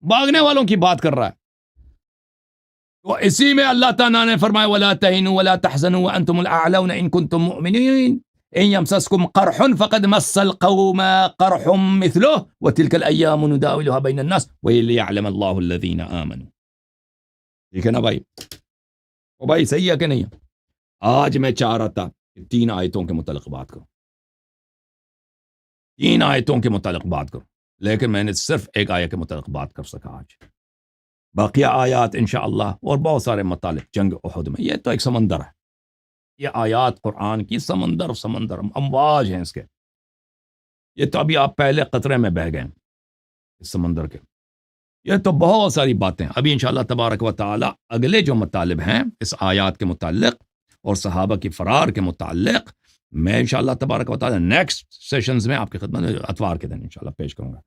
بھاگنے والوں کی بات کر رہا ہے. تو اسی میں اللہ تعالیٰ نے فرمایا وَلَا تَهِنُوا وَلَا تَحْزَنُوا وَأَنْتُمُ الْأَعْلَوْنَ إِن كُنتُم مُؤْمِنِينَ إِن يَمْسَسْكُمْ قَرْحٌ فَقَدْ مَسَّ الْقَوْمَ قَرْحٌ مِثْلُهُ وَتِلْكَ الْأَيَّامُ نُدَاوِلُهَا بَيْنَ النَّاسِ وَلِيَعْلَمَ اللَّهُ الَّذِينَ آمَنُوا. ٹھیک ہے نا بھائی؟ او بھائی صحیح ہے کہ نہیں؟ آج میں چاہ رہا تھا کہ 3 آیتوں کے متعلق بات کروں، 3 آیتوں کے متعلق بات کروں، لیکن میں نے صرف ایک آیت کے متعلق بات کر سکا آج. باقیہ آیات انشاءاللہ اور بہت سارے متعلق جنگ احد میں. یہ تو ایک سمندر ہے، یہ آیات قرآن کی سمندر امواج ہیں اس کے. یہ تو ابھی آپ پہلے قطرے میں بہہ گئے اس سمندر کے. یہ تو بہت ساری باتیں ابھی انشاءاللہ تبارک و تعالی اگلے جو مطالب ہیں اس آیات کے متعلق اور صحابہ کی فرار کے متعلق میں انشاءاللہ تبارک و تعالی نیکسٹ سیشنز میں آپ کی خدمت اتوار کے دن انشاءاللہ پیش کروں گا.